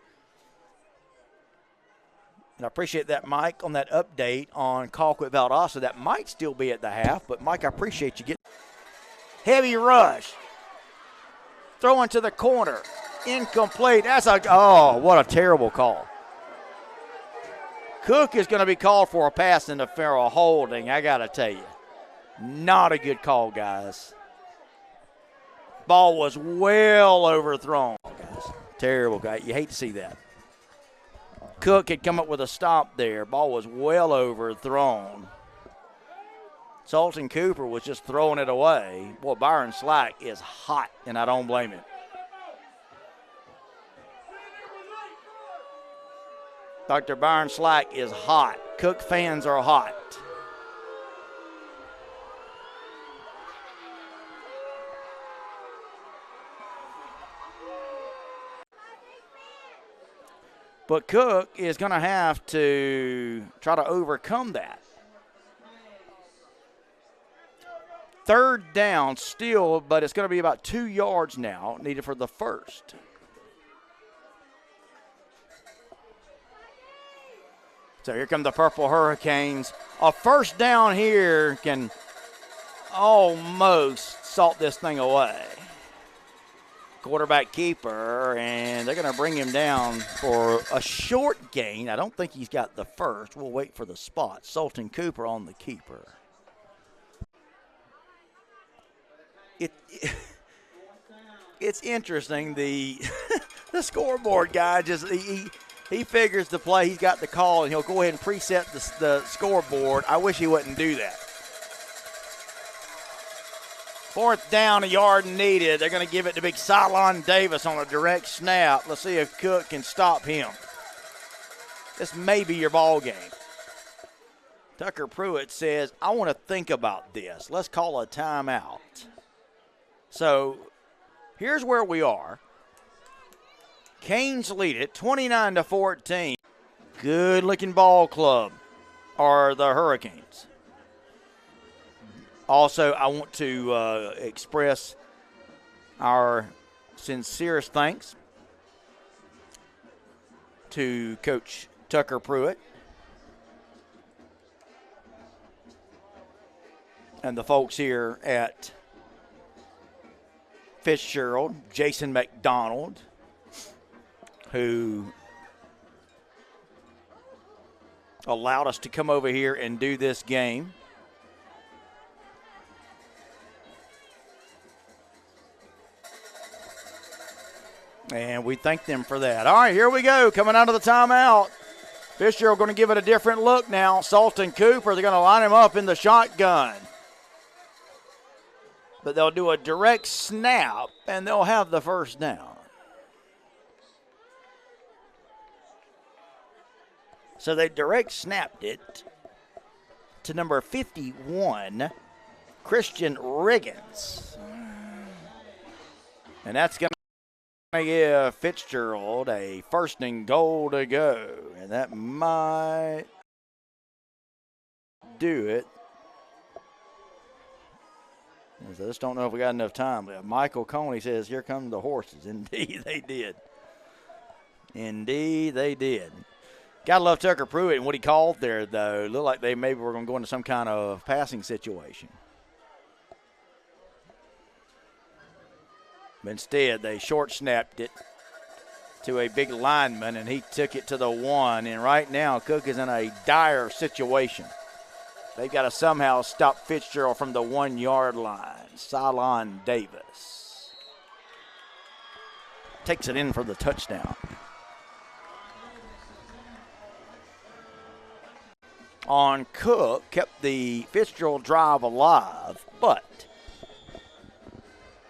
And I appreciate that, Mike, on that update on Colquitt Valdosta. That might still be at the half, but, Mike, I appreciate you getting heavy rush. Throwing to the corner. Incomplete. What a terrible call. Cook is going to be called for a pass interference or holding, I got to tell you. Not a good call, guys. Ball was well overthrown, guys. Terrible guy. You hate to see that. Cook had come up with a stop there. Ball was well overthrown. Sultan Cooper was just throwing it away. Boy, Byron Slack is hot, and I don't blame him. Dr. Byron Slack is hot. Cook fans are hot. But Cook is going to have to try to overcome that. Third down still, but it's going to be about 2 yards now needed for the first. So here come the Purple Hurricanes. A first down here can almost salt this thing away. Quarterback keeper, and they're going to bring him down for a short gain. I don't think he's got the first. We'll wait for the spot. Sultan Cooper on the keeper. It's interesting. The scoreboard guy just he figures the play. He's got the call, and he'll go ahead and preset the scoreboard. I wish he wouldn't do that. Fourth down, a yard needed. They're going to give it to big Cylon Davis on a direct snap. Let's see if Cook can stop him. This may be your ball game. Tucker Pruitt says, I want to think about this. Let's call a timeout. So here's where we are. Canes lead it 29-14. Good-looking ball club are the Hurricanes. Also, I want to express our sincerest thanks to Coach Tucker Pruitt and the folks here at Fitzgerald, Jason McDonald, who allowed us to come over here and do this game. And we thank them for that. All right, here we go. Coming out of the timeout. Fitzgerald going to give it a different look now. Sultan Cooper, they're going to line him up in the shotgun. But they'll do a direct snap, and they'll have the first down. So they direct snapped it to number 51, Christian Riggins. And that's going to give Fitzgerald a 1st and goal to go. And that might do it. I just don't know if we got enough time. Michael Coney says, here come the horses. Indeed, they did. Indeed, they did. Gotta love Tucker Pruitt and what he called there, though. Looked like they maybe were going to go into some kind of passing situation. But instead, they short-snapped it to a big lineman, and he took it to the 1. And right now, Cook is in a dire situation. They've got to somehow stop Fitzgerald from the 1-yard line. Cylon Davis takes it in for the touchdown. On Cook, kept the Fitzgerald drive alive, but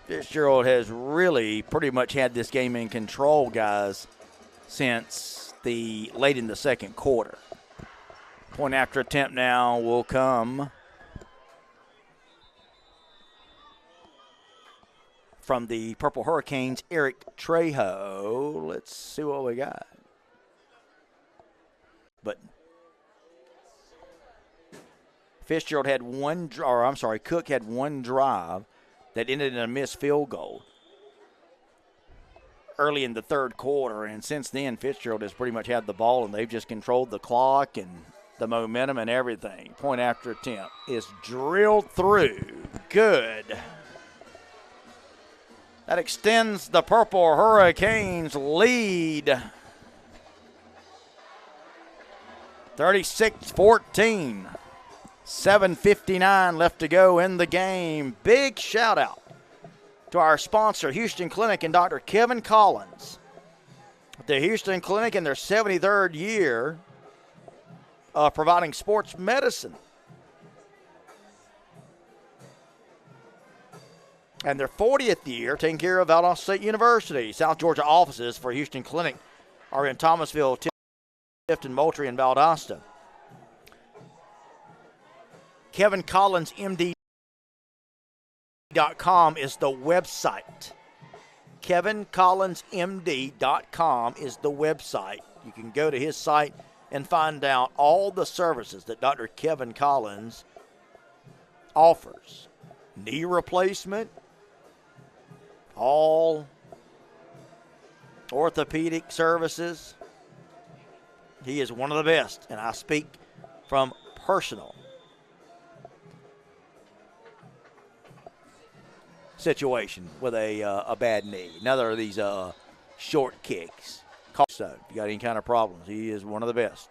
Fitzgerald has really pretty much had this game in control, guys, since late in the second quarter. Point after attempt now will come from the Purple Hurricanes, Eric Trejo. Let's see what we got. But Fitzgerald had Cook had one drive that ended in a missed field goal early in the third quarter, and since then Fitzgerald has pretty much had the ball, and they've just controlled the clock and the momentum and everything. Point after attempt is drilled through. Good. That extends the Purple Hurricanes' lead. 36-14. 7:59 left to go in the game. Big shout out to our sponsor, Houston Clinic, and Dr. Kevin Collins. The Houston Clinic in their 73rd year of providing sports medicine. And their 40th year taking care of Valdosta State University. South Georgia offices for Houston Clinic are in Thomasville, Tifton, Moultrie, and Valdosta. KevinCollinsMD.com is the website. KevinCollinsMD.com is the website. You can go to his site and find out all the services that Dr. Kevin Collins offers. Knee replacement, all orthopedic services. He is one of the best, and I speak from personal situation with a bad knee. Another of these short kicks. So if you got any kind of problems, he is one of the best.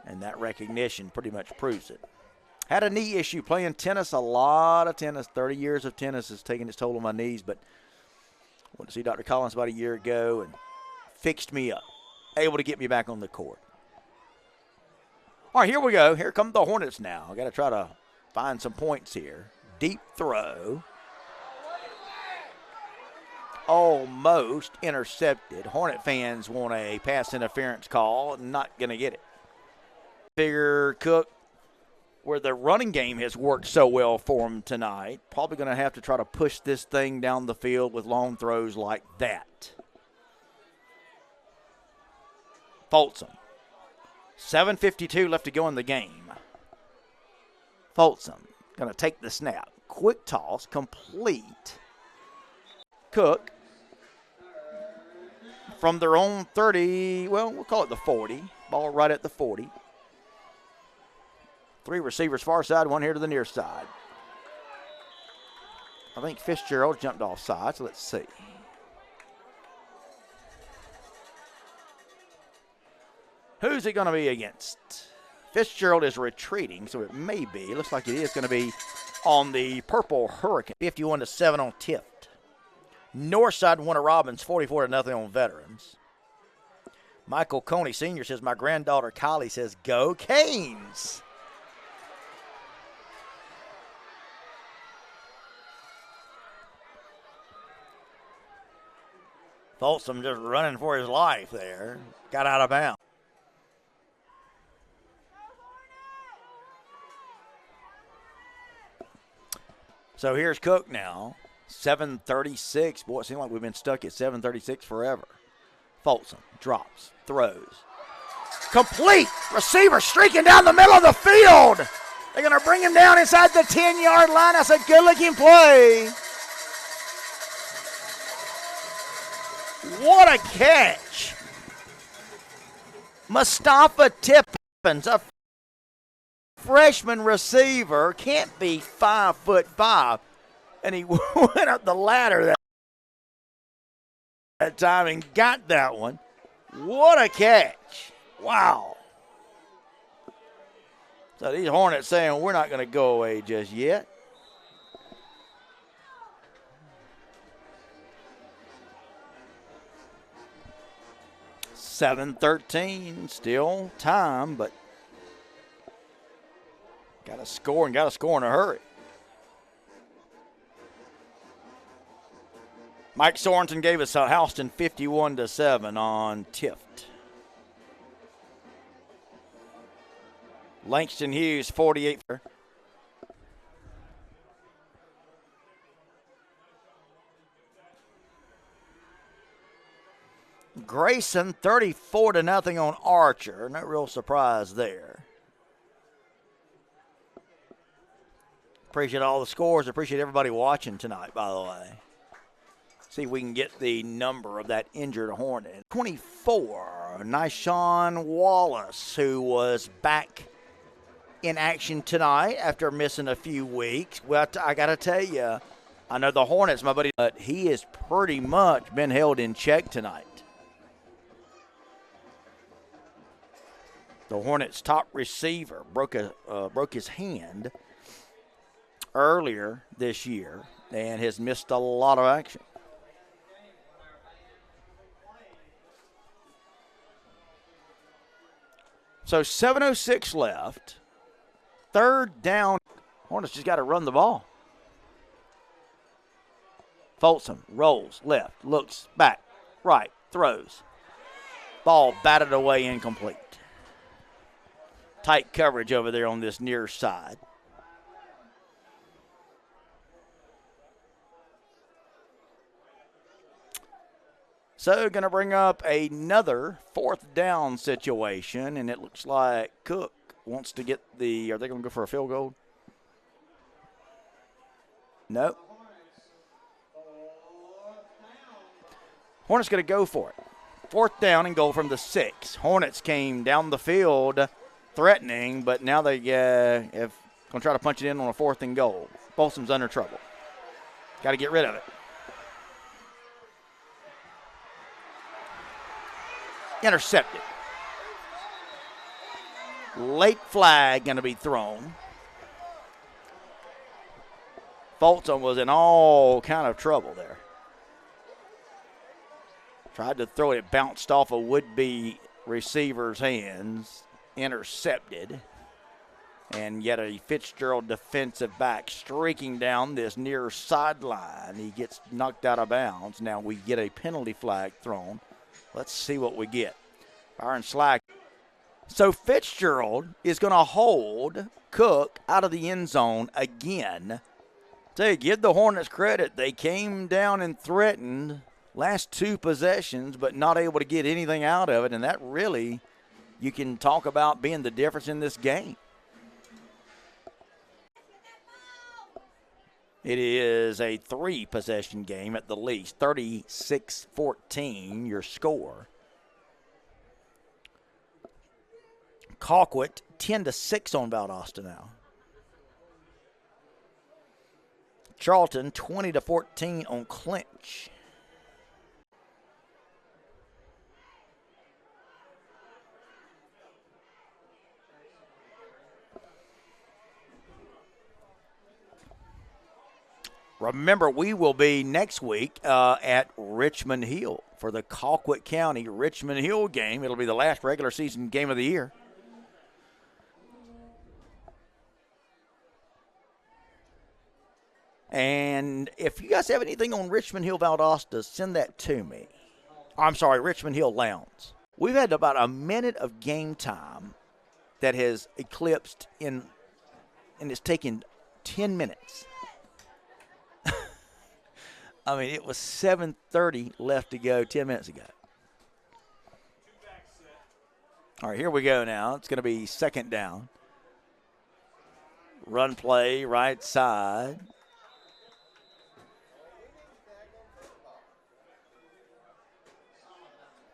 And that recognition pretty much proves it. Had a knee issue playing tennis, a lot of tennis. 30 years of tennis has taken its toll on my knees, but I went to see Dr. Collins about a year ago and fixed me up. Able to get me back on the court. All right, here we go. Here come the Hornets now. I got to try to find some points here. Deep throw. Almost intercepted. Hornet fans want a pass interference call. Not going to get it. Figure Cook, where the running game has worked so well for him tonight, probably going to have to try to push this thing down the field with long throws like that. Folsom. 7:52 left to go in the game. Folsom going to take the snap. Quick toss, complete. Cook from their own 30, well, we'll call it the 40. Ball right at the 40. Three receivers far side, one here to the near side. I think Fitzgerald jumped off side, so let's see. Who's it going to be against? Fitzgerald is retreating, so it may be. Looks like it is going to be on the Purple Hurricane. 51-7 on Tift. Northside won a Robbins, 44-0 on Veterans. Michael Coney Sr. says, my granddaughter Kylie says, go Canes. Folsom just running for his life there. Got out of bounds. So here's Cook now. 7:36. Boy, it seems like we've been stuck at 7:36 forever. Folsom drops, throws. Complete! Receiver streaking down the middle of the field. They're going to bring him down inside the 10-yard line. That's a good-looking play. What a catch. Mustafa Tippins, a freshman receiver, can't be 5'5", and he went up the ladder that time and got that one. What a catch. Wow. So these Hornets saying we're not going to go away just yet. $7:13, still time, but got to score in a hurry. Mike Sorensen gave us a Houston 51-7 on Tift. Langston Hughes 48. Grayson 34-0 on Archer. No real surprise there. Appreciate all the scores. Appreciate everybody watching tonight, by the way. See if we can get the number of that injured Hornet. 24, Nyshawn Wallace, who was back in action tonight after missing a few weeks. Well, I got to tell you, I know the Hornets, my buddy, but he has pretty much been held in check tonight. The Hornets' top receiver broke his hand earlier this year and has missed a lot of action. So 7:06 left. Third down. Hornets just got to run the ball. Folsom rolls left, looks back, right, throws. Ball batted away, incomplete. Tight coverage over there on this near side. So going to bring up another fourth down situation, and it looks like Cook wants to get the, are they going to go for a field goal? Nope. Hornets going to go for it. Fourth down and goal from the 6. Hornets came down the field threatening, but now they have going to try to punch it in on a 4th and goal. Folsom's under trouble. Got to get rid of it. Intercepted. Late flag going to be thrown. Folsom was in all kind of trouble there. Tried to throw it, bounced off a would-be receiver's hands. Intercepted. And yet a Fitzgerald defensive back streaking down this near sideline. He gets knocked out of bounds. Now we get a penalty flag thrown. Let's see what we get. Byron Slack. So Fitzgerald is going to hold Cook out of the end zone again. To give the Hornets credit, they came down and threatened last 2 possessions, but not able to get anything out of it. And that really, you can talk about being the difference in this game. It is a 3-possession game at the least. 36-14, your score. Colquitt 10-6 on Valdosta now. Charlton 20-14 on Clinch. Remember, we will be next week at Richmond Hill for the Colquitt County Richmond Hill game. It'll be the last regular season game of the year. And if you guys have anything on Richmond Hill Valdosta, send that to me. I'm sorry, Richmond Hill Lowndes. We've had about a minute of game time that has eclipsed and it's taken 10 minutes. I mean, it was 7:30 left to go 10 minutes ago. All right, here we go now. It's going to be second down. Run play, right side.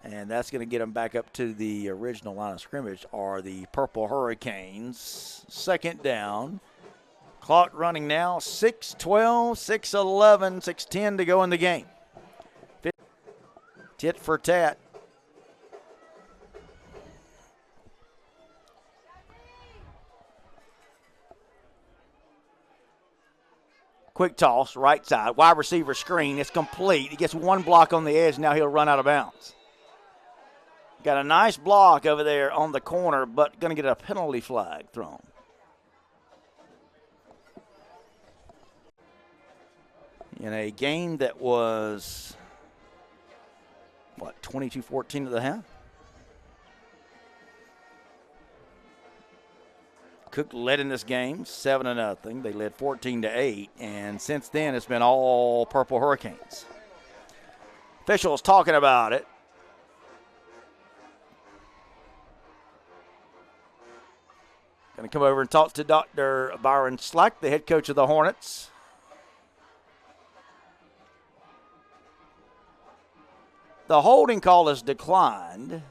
And that's going to get them back up to the original line of scrimmage, are the Purple Hurricanes. Second down. Clock running now, 6:12, 6:11, 6:10 to go in the game. Tit for tat. Quick toss, right side, wide receiver screen. It's complete. He gets one block on the edge. Now he'll run out of bounds. Got a nice block over there on the corner, but going to get a penalty flag thrown. In a game that was, 22-14 at the half? Cook led in this game 7-0. They led 14-8, and since then it's been all Purple Hurricanes. Officials talking about it. Going to come over and talk to Dr. Byron Slack, the head coach of the Hornets. The holding call is declined.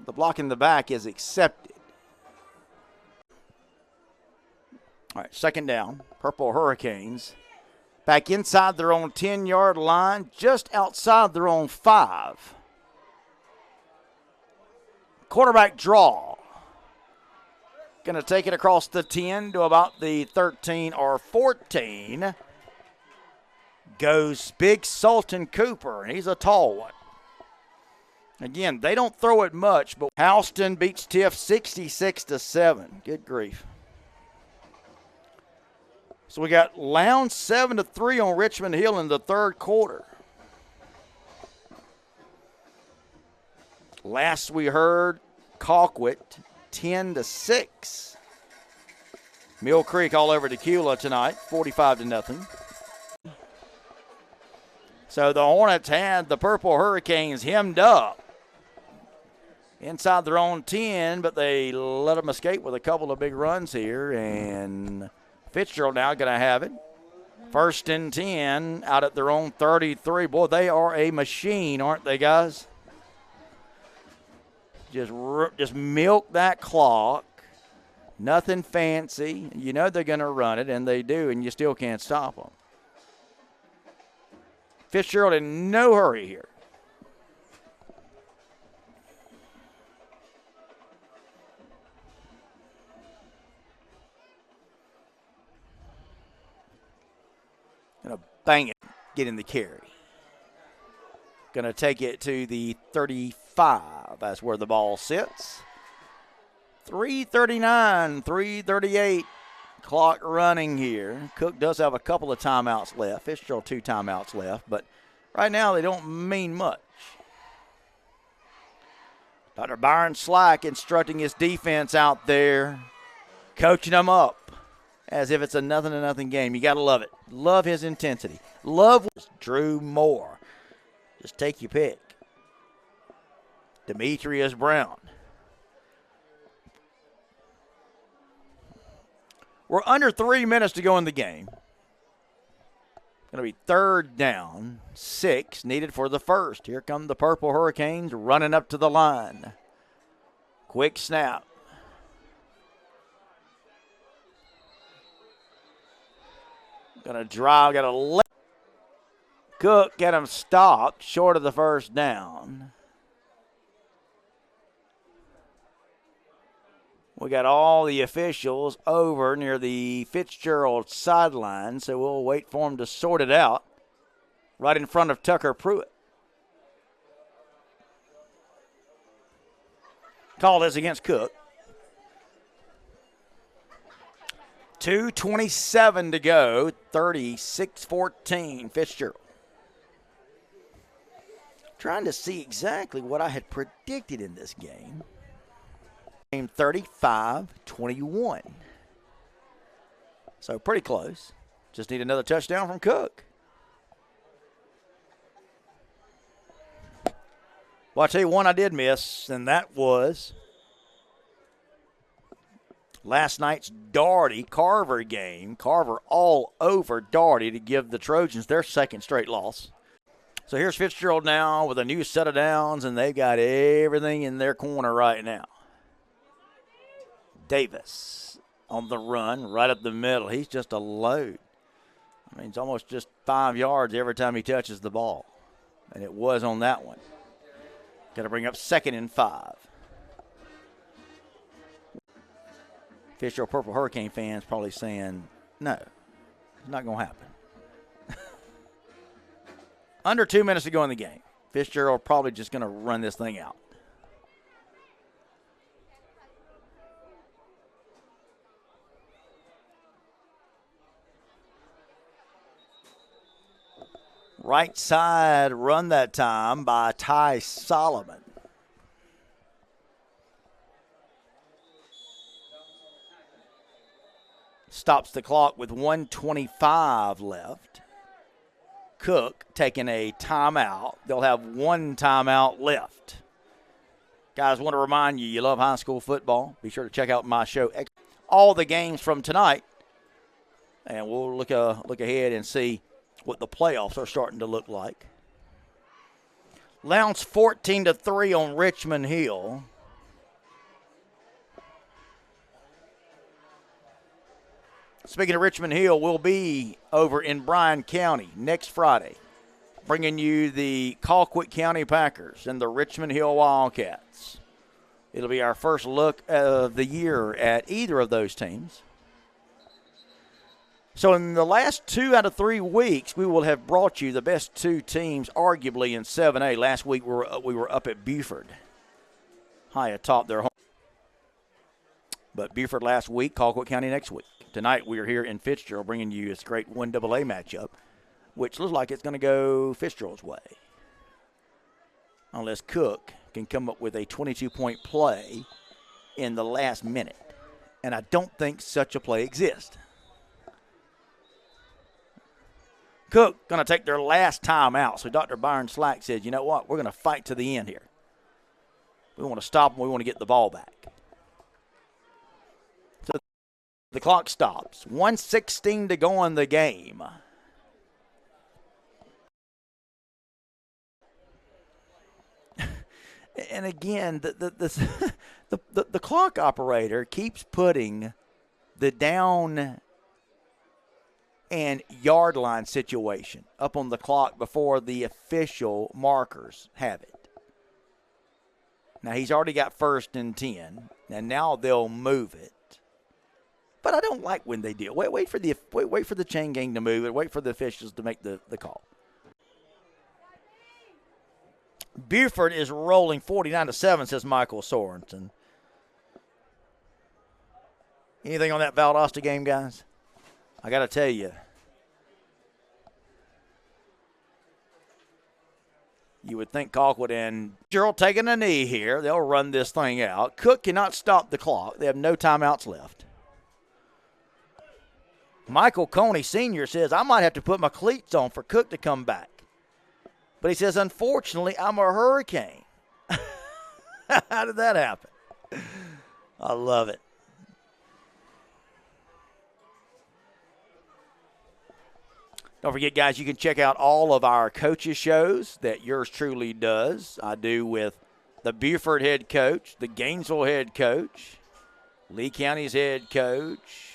The block in the back is accepted. All right, second down. Purple Hurricanes back inside their own 10-yard line, just outside their own 5. Quarterback draw. Going to take it across the 10 to about the 13 or 14. Goes Big Sultan Cooper, and he's a tall one. Again, they don't throw it much, but Houston beats Tiff 66-7. Good grief. So we got Lowndes 7-3 on Richmond Hill in the third quarter. Last we heard, Colquitt 10-6. Mill Creek all over Tequila tonight, 45-0. So the Hornets had the Purple Hurricanes hemmed up inside their own 10, but they let them escape with a couple of big runs here, and Fitzgerald now going to have it. 1st and 10 out at their own 33. Boy, they are a machine, aren't they, guys? Just milk that clock. Nothing fancy. You know they're going to run it, and they do, and you still can't stop them. Fitzgerald in no hurry here. Going to bang it, get in the carry. Going to take it to the 35. That's where the ball sits. 3:39, 3:38. Clock running here. Cook does have a couple of timeouts left. Fitzgerald 2 timeouts left, but right now they don't mean much. Dr. Byron Slack instructing his defense out there, coaching them up as if it's a 0-0 game. You got to love it. Love his intensity. Love Drew Moore. Just take your pick. Demetrius Brown. We're under 3 minutes to go in the game. Going to be 3rd down, 6 needed for the first. Here come the Purple Hurricanes running up to the line. Quick snap. Gonna drive, got a left. Cook get him stopped short of the first down. We got all the officials over near the Fitzgerald sideline, so we'll wait for them to sort it out right in front of Tucker Pruitt. Call is against Cook. 2:27 to go, 36-14 Fitzgerald. Trying to see exactly what I had predicted in this game. Game 35-21. So pretty close. Just need another touchdown from Cook. Well, I'll tell you one I did miss, and that was last night's Carver game. Carver all over Daugherty to give the Trojans their second straight loss. So here's Fitzgerald now with a new set of downs, and they've got everything in their corner right now. Davis on the run, right up the middle. He's just a load. I mean, it's almost just 5 yards every time he touches the ball. And it was on that one. Got to bring up 2nd and 5. Fitzgerald Purple Hurricane fans probably saying, no, it's not going to happen. Under 2 minutes to go in the game. Fitzgerald probably just going to run this thing out. Right side run that time by Ty Solomon. Stops the clock with 1:25 left. Cook taking a timeout. They'll have one timeout left. Guys, want to remind you, you love high school football. Be sure to check out my show, all the games from tonight. And we'll look ahead and see what the playoffs are starting to look like. Lowndes 14-3 on Richmond Hill. Speaking of Richmond Hill, we'll be over in Bryan County next Friday, bringing you the Colquitt County Packers and the Richmond Hill Wildcats. It'll be our first look of the year at either of those teams. So in the last 2 out of 3 weeks, we will have brought you the best 2 teams, arguably in 7A. Last week we were up at Buford, high atop their home. But Buford last week, Colquitt County next week. Tonight we are here in Fitzgerald bringing you this great 1AA matchup, which looks like it's going to go Fitzgerald's way. Unless Cook can come up with a 22-point play in the last minute. And I don't think such a play exists. Cook going to take their last time out. So Dr. Byron Slack said, you know what, we're going to fight to the end here. We want to stop them. We want to get the ball back. So the clock stops. 1:16 to go in the game. And again, the clock operator keeps putting the down and yard line situation up on the clock before the official markers have it. Now, he's already got 1st and 10, and now they'll move it. But I don't like when they do. Wait for the chain gang to move it. Wait for the officials to make the call. Buford is rolling 49-7, says Michael Sorensen. Anything on that Valdosta game, guys? I got to tell you, you would think Colquitt and Gerald taking a knee here. They'll run this thing out. Cook cannot stop the clock. They have no timeouts left. Michael Coney Sr. says, I might have to put my cleats on for Cook to come back. But he says, unfortunately, I'm a Hurricane. How did that happen? I love it. Don't forget, guys, you can check out all of our coaches' shows that yours truly does. I do with the Buford head coach, the Gainesville head coach, Lee County's head coach,